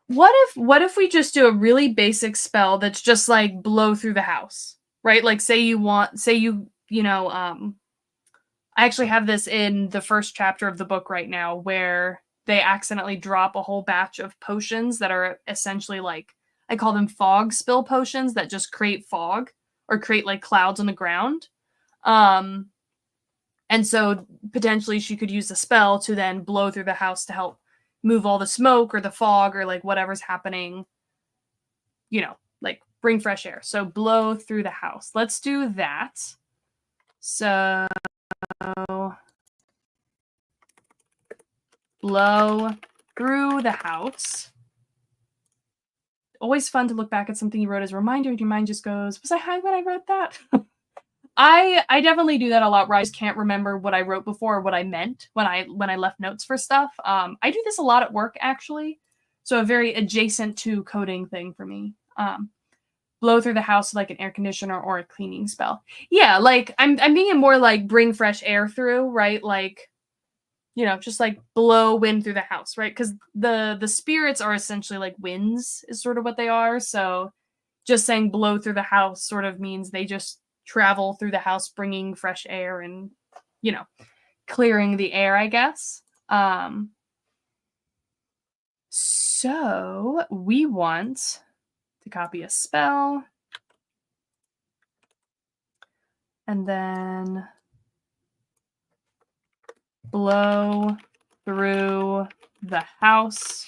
What if we just do a really basic spell that's just like blow through the house, right? Like say you know, I actually have this in the first chapter of the book right now where they accidentally drop a whole batch of potions that are essentially like, I call them fog spill potions that just create fog or create like clouds on the ground. And so potentially she could use the spell to then blow through the house to help move all the smoke or the fog or like whatever's happening, you know, like bring fresh air. So blow through the house. Let's do that. So blow through the house. Always fun to look back at something you wrote as a reminder and your mind just goes, was I high when I wrote that? I definitely do that a lot where I just can't remember what I wrote before or what I meant when I left notes for stuff. I do this a lot at work actually. So a very adjacent to coding thing for me. Blow through the house like an air conditioner or a cleaning spell. Yeah, like I'm thinking more like bring fresh air through, right? Like, you know, just like blow wind through the house, right? Because the spirits are essentially like winds is sort of what they are. So just saying blow through the house sort of means they just travel through the house bringing fresh air and, you know, clearing the air, I guess. So we want to copy a spell and then blow through the house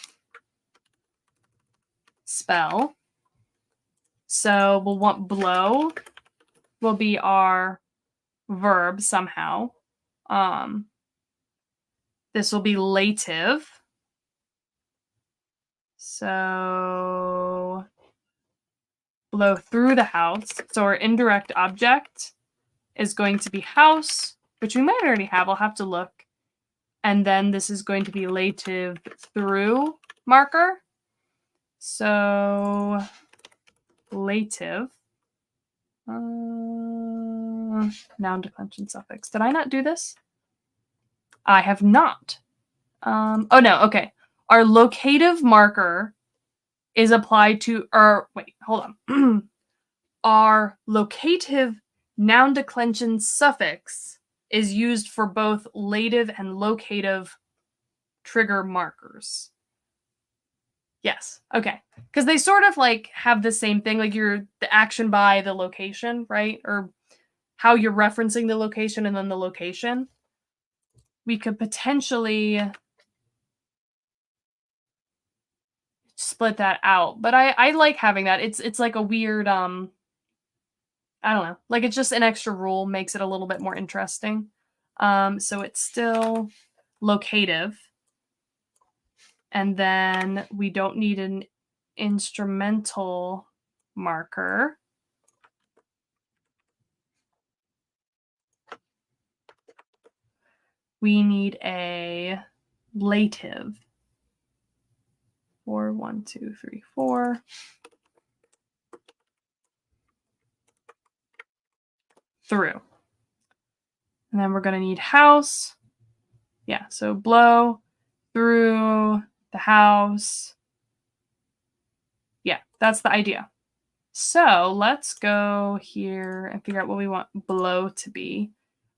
spell. So we'll want blow will be our verb somehow. This will be lative. So blow through the house. So our indirect object is going to be house, which we might already have. I'll have to look. And then this is going to be lative through marker. So lative. Noun, declension, suffix. Did I not do this? I have not. Oh no, okay. Our locative marker is applied to, or wait, hold on. Our locative noun declension suffix is used for both lative and locative trigger markers. Yes, okay. Because they sort of like have the same thing, like the action by the location, right? Or how you're referencing the location and then the location. We could potentially split that out. But I like having that. It's like a weird I don't know. Like it's just an extra rule makes it a little bit more interesting. So it's still locative. And then we don't need an instrumental marker. We need a lative. 4, 1, 2, 3, 4. Through. And then we're going to need house. Yeah, so blow through the house. Yeah, that's the idea. So let's go here and figure out what we want below to be.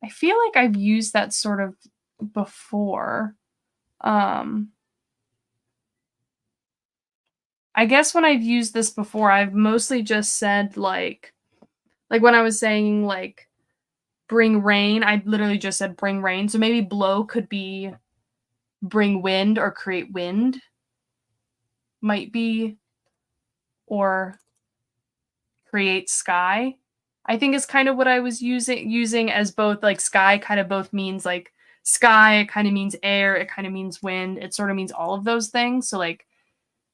I feel like I've used that sort of before. I guess when I've used this before, I've mostly just said like when I was saying like bring rain, I literally just said bring rain. So maybe blow could be bring wind or create wind, might be, or create sky. I think is kind of what I was using as both, like sky kind of both means like sky, it kind of means air, it kind of means wind, it sort of means all of those things. So like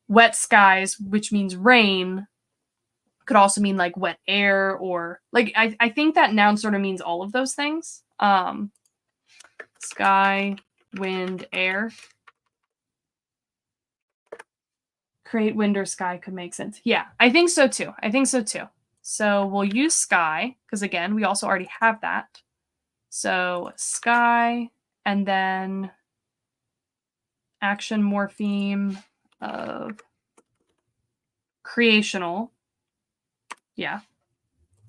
wet skies, which means rain, could also mean like wet air, or like I think that noun sort of means all of those things. Sky, wind, air. Create wind or sky could make sense. Yeah, I think so too. So we'll use sky because again, we also already have that. So sky, and then action morpheme of creational. Yeah.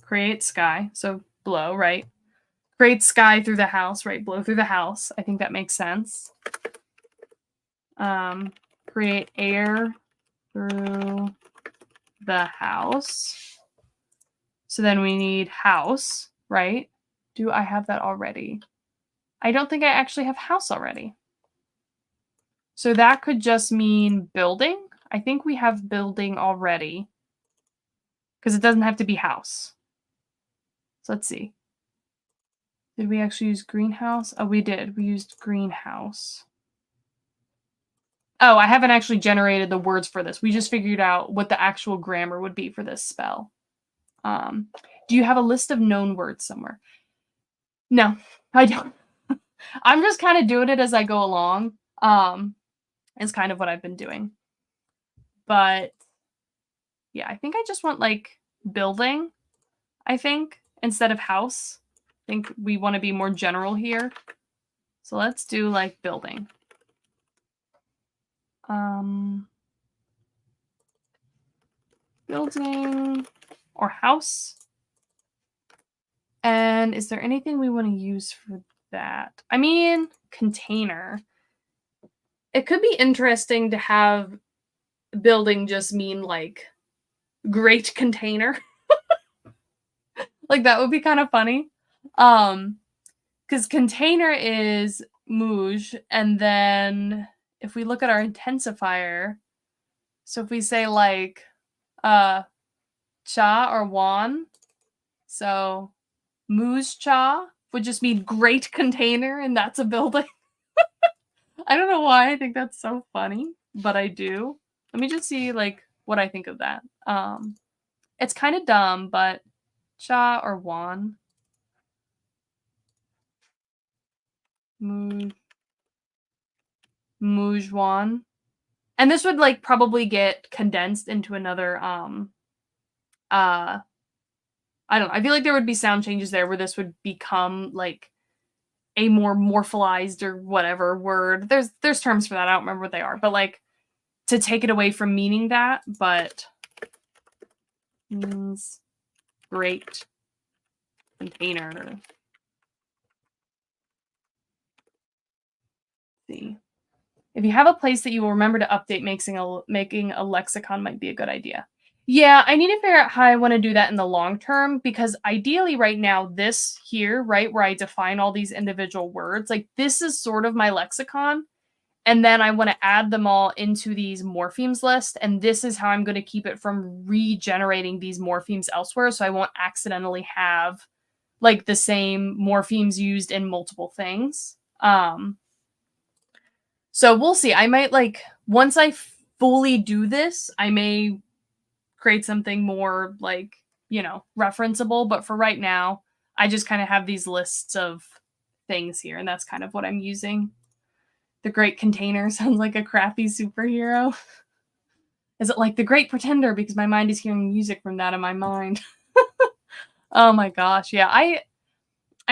Create sky. So blow, right? Create sky through the house, right? Blow through the house. I think that makes sense. Create air through the house. So then we need house, right? Do I have that already? I don't think I actually have house already. So that could just mean building. I think we have building already because it doesn't have to be house. So let's see. Did we actually use greenhouse? Oh, we did. We used greenhouse. Oh, I haven't actually generated the words for this. We just figured out what the actual grammar would be for this spell. Do you have a list of known words somewhere? No, I don't. I'm just kind of doing it as I go along. Is kind of what I've been doing. But yeah, I think I just want like building, I think, instead of house. I think we want to be more general here. So let's do like building. Building or house. And is there anything we want to use for that? I mean, container. It could be interesting to have building just mean like great container. Like that would be kind of funny. Because container is mouge, and then if we look at our intensifier, so if we say like cha or wan, so mouge cha would just mean great container, and that's a building. I don't know why I think that's so funny, but I do. Let me just see like what I think of that. It's kind of dumb, but cha or wan. Mujwan. And this would like probably get condensed into another I don't know. I feel like there would be sound changes there where this would become like a more morphalized or whatever word. There's terms for that. I don't remember what they are, but like to take it away from meaning that, but means great container. Let's see. If you have a place that you will remember to update, making a lexicon might be a good idea. Yeah, I need to figure out how I want to do that in the long term, because ideally right now, this here, right, where I define all these individual words, like this is sort of my lexicon. And then I want to add them all into these morphemes list. And this is how I'm going to keep it from regenerating these morphemes elsewhere. So I won't accidentally have like the same morphemes used in multiple things. So we'll see. I might like, once I fully do this, I may create something more like, referenceable. But for right now, I just kind of have these lists of things here. And that's kind of what I'm using. The Great Container sounds like a crappy superhero. Is it like The Great Pretender? Because my mind is hearing music from that in my mind. Oh my gosh. Yeah, I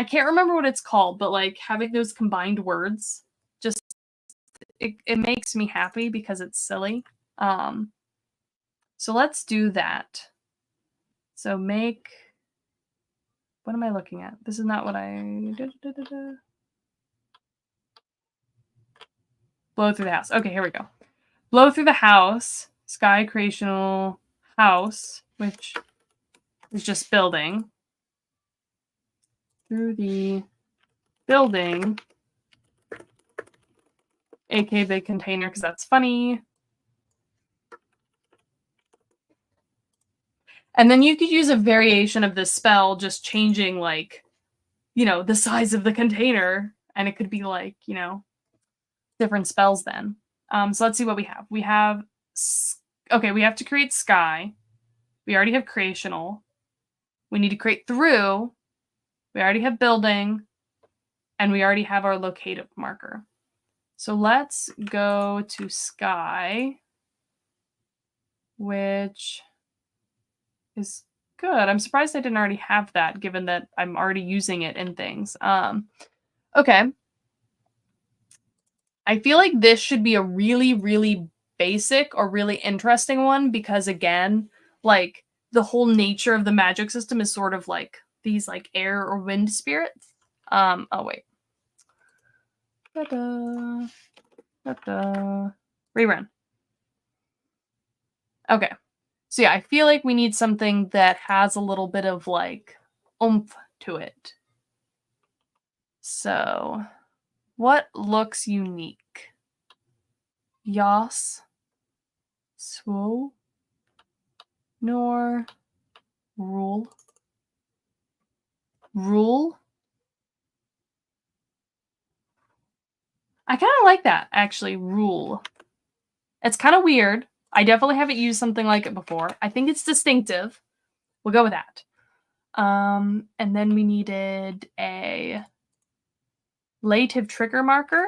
can't remember what it's called, but like having those combined words just it makes me happy because it's silly. So let's do that. So make, what am I looking at? This is not what I, blow through the house. Okay, here we go. Blow through the house, sky creational house, which is just building. Through the building, aka big container, because that's funny. And then you could use a variation of this spell, just changing, like, you know, the size of the container, and it could be like, you know, different spells then. So let's see what we have. We have, okay, we have to create sky. We already have creational. We need to create through. We already have building. And we already have our locative marker. So let's go to sky, which is good. I'm surprised I didn't already have that, given that I'm already using it in things. Okay. I feel like this should be a really, really basic or really interesting one because, again, like, the whole nature of the magic system is sort of like these, like, air or wind spirits. Oh, wait. Ta-da. Ta-da. Rerun. Okay. So yeah, I feel like we need something that has a little bit of, like, oomph to it. So, what looks unique? Yas, Swo, Nor, Rule. Rule? I kind of like that, actually, rule. It's kind of weird. I definitely haven't used something like it before. I think it's distinctive. We'll go with that. And then we needed a lative trigger marker,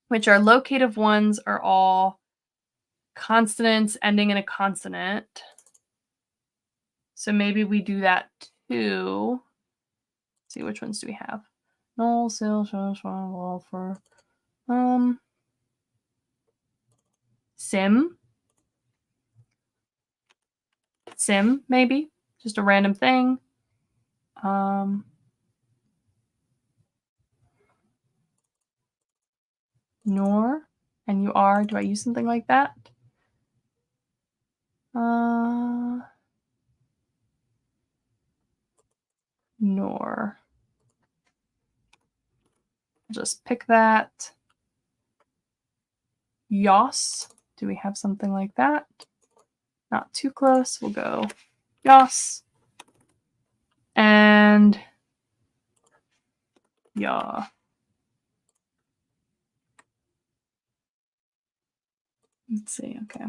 which our locative ones are all consonants ending in a consonant. So maybe we do that too. Let's see, which ones do we have? Null, sil, for sim. Sim, maybe. Just a random thing. Nor, N-U-R. Do I use something like that? Nor. Just pick that. Yos. Do we have something like that? Not too close. We'll go Yos. And Yaw. Let's see. Okay.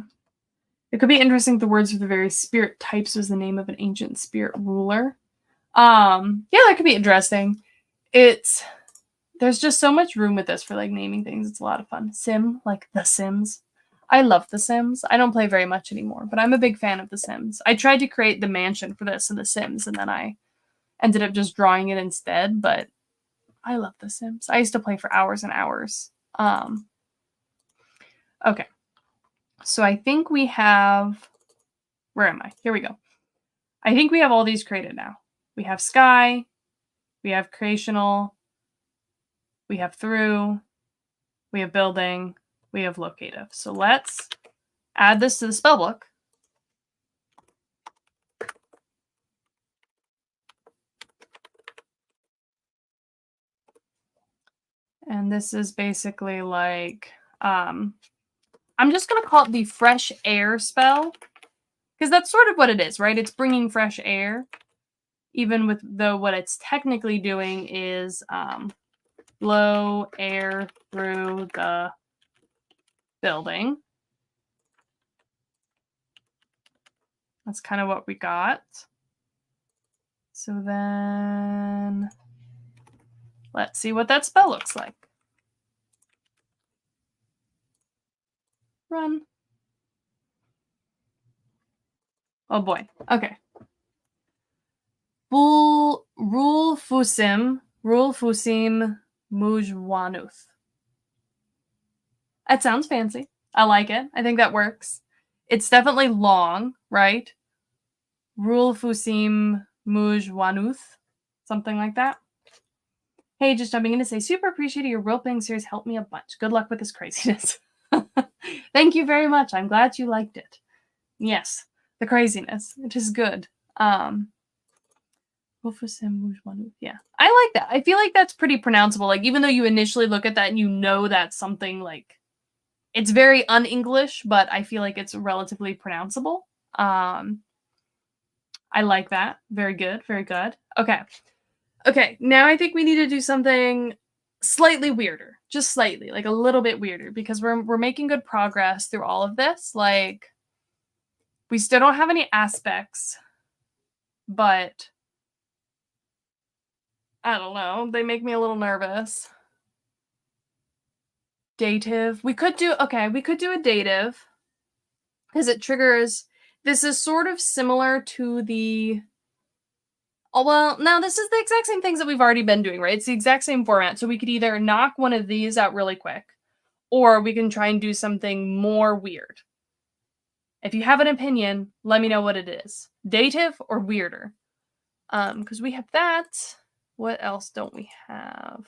It could be interesting if the words for the various spirit types was the name of an ancient spirit ruler. Yeah, that could be interesting. There's just so much room with this for, like, naming things. It's a lot of fun. Sim, like The Sims. I love The Sims. I don't play very much anymore, but I'm a big fan of The Sims. I tried to create the mansion for this in The Sims, and then I ended up just drawing it instead, but I love The Sims. I used to play for hours and hours. Okay. So I think we have, where am I? Here we go. I think we have all these created now. We have sky, we have creational, we have through, we have building, we have locative. So let's add this to the spell book. And this is basically like, I'm just going to call it the fresh air spell, because that's sort of what it is, right? It's bringing fresh air, even with, though what it's technically doing is blow air through the building. That's kind of what we got. So then let's see what that spell looks like. Run. Oh boy. Okay. Rule Fusim Mujwanuth. That sounds fancy. I like it. I think that works. It's definitely long, right? Rule Fusim Mujwanuth, something like that. Hey, just jumping in to say, super appreciated your role-playing series. Helped me a bunch. Good luck with this craziness. Thank you very much. I'm glad you liked it. Yes, the craziness. It is good. Yeah, I like that. I feel like that's pretty pronounceable. Like, even though you initially look at that and you know that's something like, it's very un-English, but I feel like it's relatively pronounceable. I like that. Very good. Very good. Okay. Okay, now I think we need to do something slightly weirder. Just slightly, like a little bit weirder, because we're making good progress through all of this. Like, we still don't have any aspects, but I don't know. They make me a little nervous. Dative. We could do a dative, because it triggers. This is sort of similar to the. Oh, well, no, this is the exact same things that we've already been doing, right? It's the exact same format. So we could either knock one of these out really quick, or we can try and do something more weird. If you have an opinion, let me know what it is. Dative or weirder? Because we have that. What else don't we have?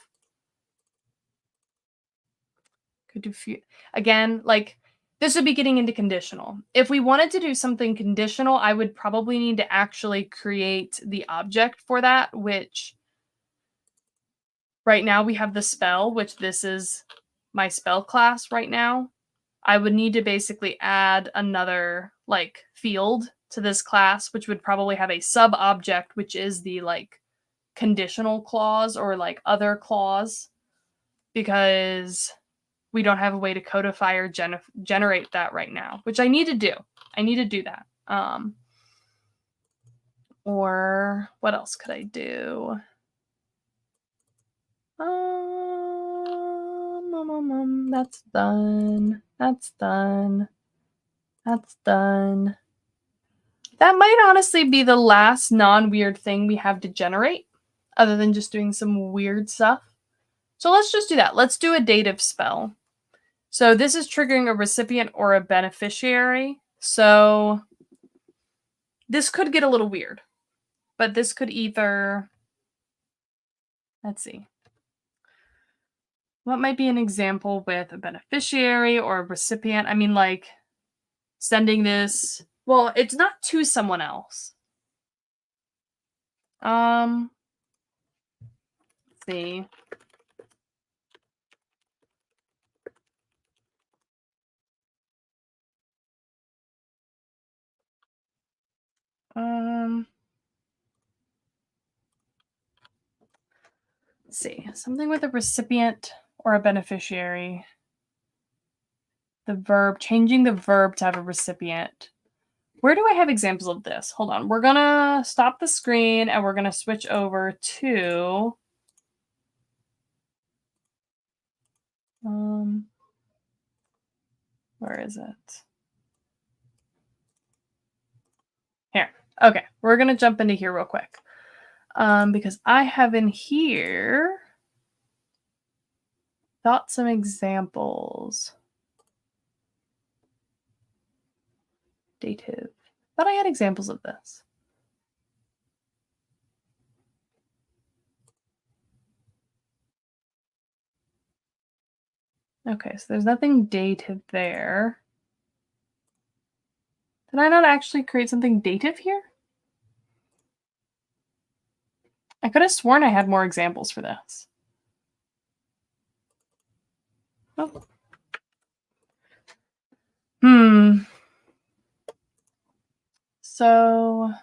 Could do few. Again, like, this would be getting into conditional. If we wanted to do something conditional, I would probably need to actually create the object for that, which right now we have the spell, which this is my spell class right now. I would need to basically add another like field to this class, which would probably have a sub object, which is the like conditional clause or like other clause, because we don't have a way to codify or generate that right now, which I need to do. I need to do that. Or what else could I do? That's done. That's done. That's done. That might honestly be the last non-weird thing we have to generate, other than just doing some weird stuff. So let's just do that. Let's do a dative spell. So this is triggering a recipient or a beneficiary. So this could get a little weird, but this could either, let's see. What might be an example with a beneficiary or a recipient? I mean, like sending this, well, it's not to someone else. Let's see. Let's see. Something with a recipient or a beneficiary. The verb, changing the verb to have a recipient. Where do I have examples of this? Hold on. We're going to stop the screen and we're going to switch over to where is it? Here. Okay. We're going to jump into here real quick. Because I have in here thought some examples. Dative. Thought I had examples of this. Okay, so there's nothing dative there. Did I not actually create something dative here? I could have sworn I had more examples for this. Oh. So,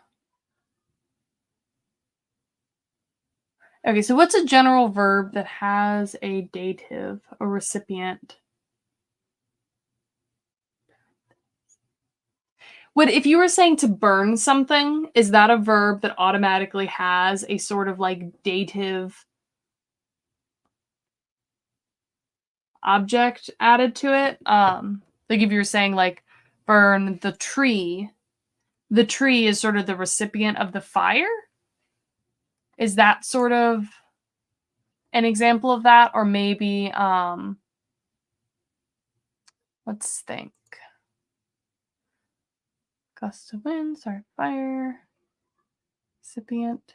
okay, so what's a general verb that has a dative, a recipient? If you were saying to burn something, is that a verb that automatically has a sort of like dative object added to it? Like if you were saying like burn the tree is sort of the recipient of the fire? Is that sort of an example of that? Or maybe, let's think. Gust of wind, start fire. Recipient.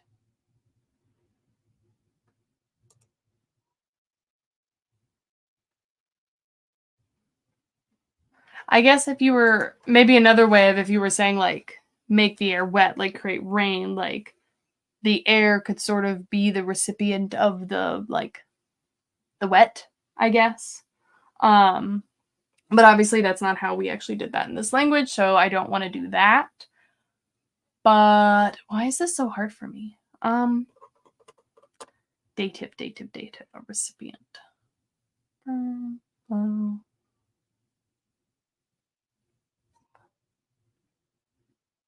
I guess if you were maybe another way of if you were saying like make the air wet, like create rain, like the air could sort of be the recipient of the like the wet, I guess. Um but obviously that's not how we actually did that in this language, so I don't want to do that. But why is this so hard for me? Dative, a recipient.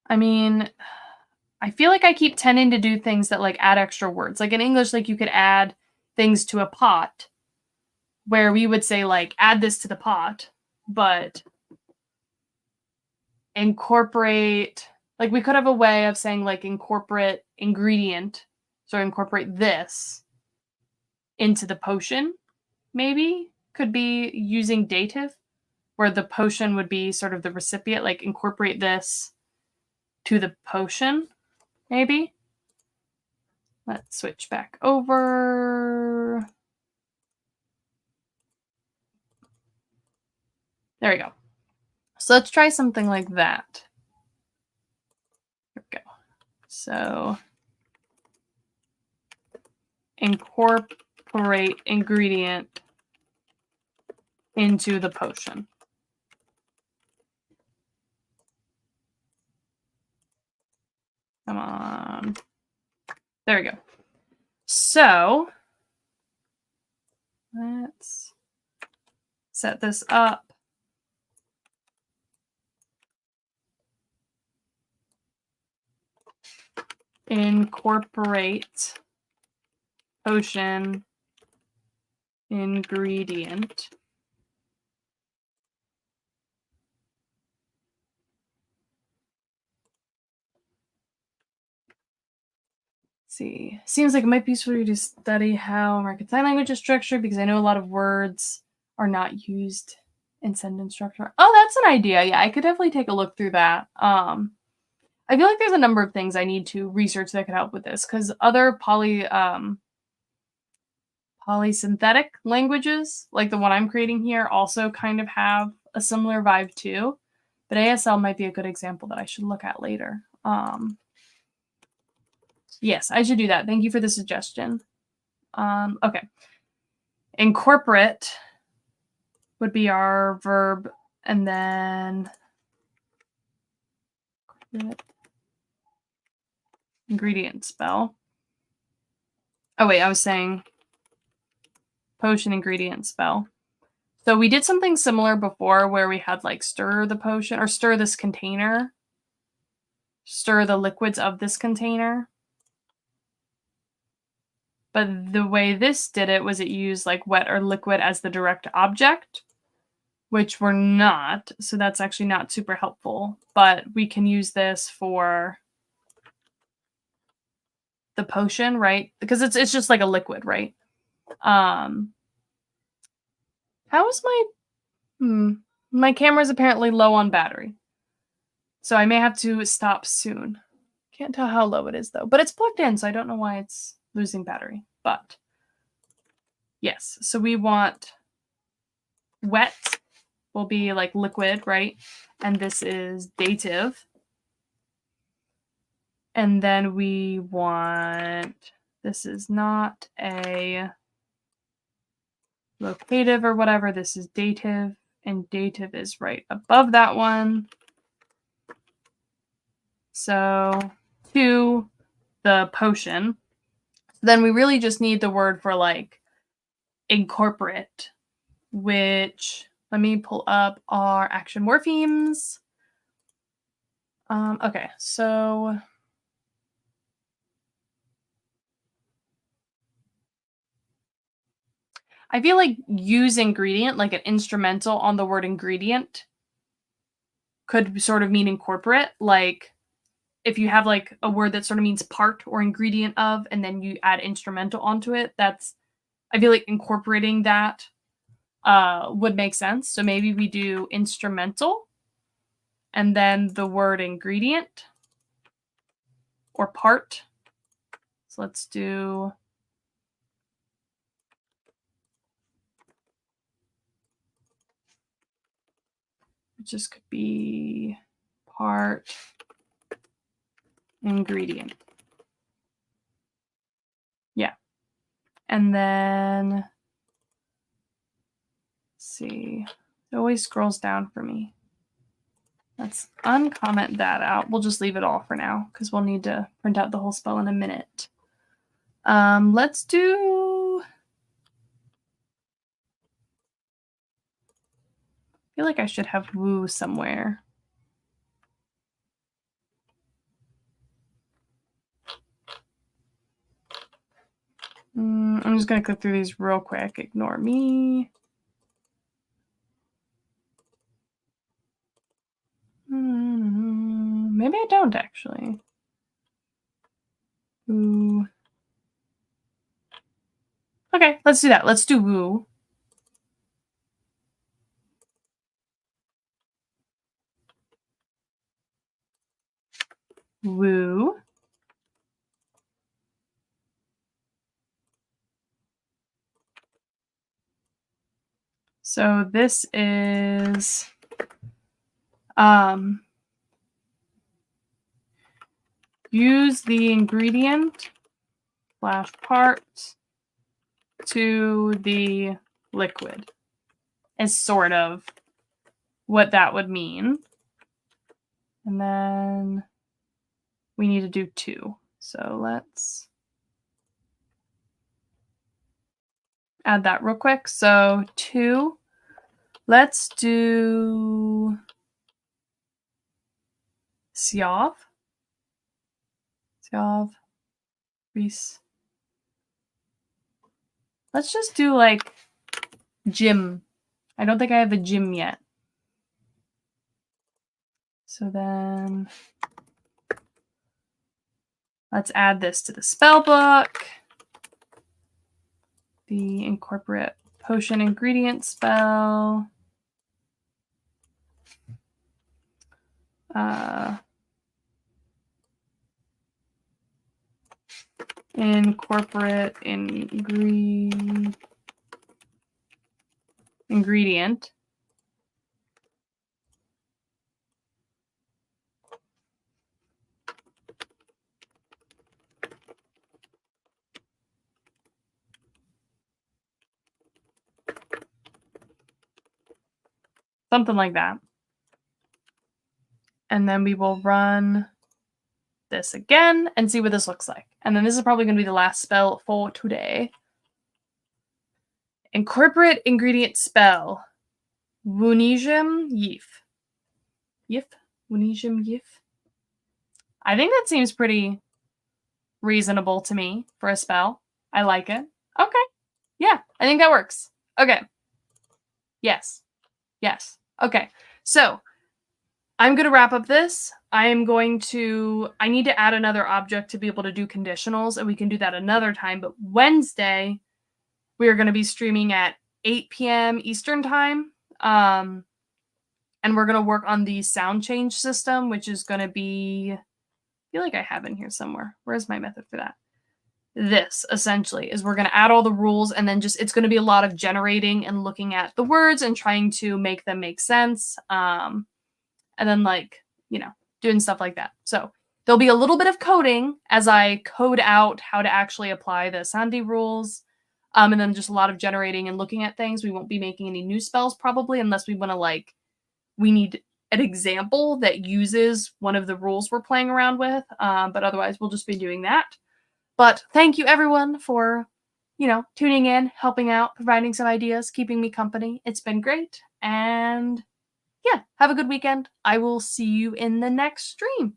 I mean, I feel like I keep tending to do things that like add extra words. Like in English, like you could add things to a pot where we would say like add this to the pot, but incorporate, like we could have a way of saying like incorporate ingredient. So incorporate this into the potion, maybe could be using dative, where the potion would be sort of the recipient, like incorporate this to the potion, maybe. Let's switch back over. There we go. So let's try something like that. Here we go. So incorporate ingredient into the potion. Come on. There we go. So let's set this up. Incorporate potion ingredient. See, seems like it might be useful for you to study how American Sign Language is structured because I know a lot of words are not used in sentence structure. Oh, that's an idea. Yeah, I could definitely take a look through that. I feel like there's a number of things I need to research that could help with this because other polysynthetic languages, like the one I'm creating here, also kind of have a similar vibe too. But ASL might be a good example that I should look at later. Yes, I should do that. Thank you for the suggestion. Okay. Incorporate would be our verb, and then ingredient spell. Oh, wait, I was saying potion ingredient spell. So we did something similar before where we had like stir the potion or stir this container, stir the liquids of this container. But the way this did it was it used like wet or liquid as the direct object, which we're not. So that's actually not super helpful. But we can use this for the potion, right? Because it's just like a liquid, right? How is my camera's apparently low on battery. So I may have to stop soon. Can't tell how low it is though. But it's plugged in, so I don't know why it's losing battery. But yes, so we want wet will be like liquid, right? And this is dative. And then we want, this is not a locative or whatever, this is dative, and dative is right above that one. So to the potion. Then we really just need the word for like incorporate, which let me pull up our action morphemes. Okay, so I feel like use ingredient, like an instrumental on the word ingredient, could sort of mean incorporate. Like if you have like a word that sort of means part or ingredient of, and then you add instrumental onto it, that's, I feel like incorporating that would make sense. So maybe we do instrumental and then the word ingredient or part. So let's do it just could be part ingredient. Yeah. And then let's see. It always scrolls down for me. Let's uncomment that out. We'll just leave it all for now because we'll need to print out the whole spell in a minute. Let's do... I feel like I should have woo somewhere. I'm just going to click through these real quick. Ignore me. Maybe I don't actually. Woo. Okay, let's do that. Let's do woo. Woo. So this is use the ingredient / part to the liquid is sort of what that would mean. And then we need to do 2. So let's add that real quick. So 2, let's do Siav, Reese. Let's just do like gym. I don't think I have a gym yet. So then let's add this to the spell book. The incorporate potion ingredient spell. Incorporate ingredient. Something like that. And then we will run this again and see what this looks like. And then this is probably going to be the last spell for today. Incorporate ingredient spell. Wunijim Yif. Wunijim Yif. I think that seems pretty reasonable to me for a spell. I like it. Okay. Yeah, I think that works. Okay. Yes. Okay. So I'm going to wrap up this. I need to add another object to be able to do conditionals, and we can do that another time. But Wednesday, we are going to be streaming at 8 p.m. Eastern time. And we're going to work on the sound change system, which is going to be, I feel like I have in here somewhere. Where's my method for that? This essentially is we're going to add all the rules, and then it's going to be a lot of generating and looking at the words and trying to make them make sense. And then doing stuff like that. So there'll be a little bit of coding as I code out how to actually apply the Sandy rules. And then just a lot of generating and looking at things. We won't be making any new spells probably unless we want to we need an example that uses one of the rules we're playing around with. But otherwise we'll just be doing that. But thank you everyone for, tuning in, helping out, providing some ideas, keeping me company. It's been great. And yeah, have a good weekend. I will see you in the next stream.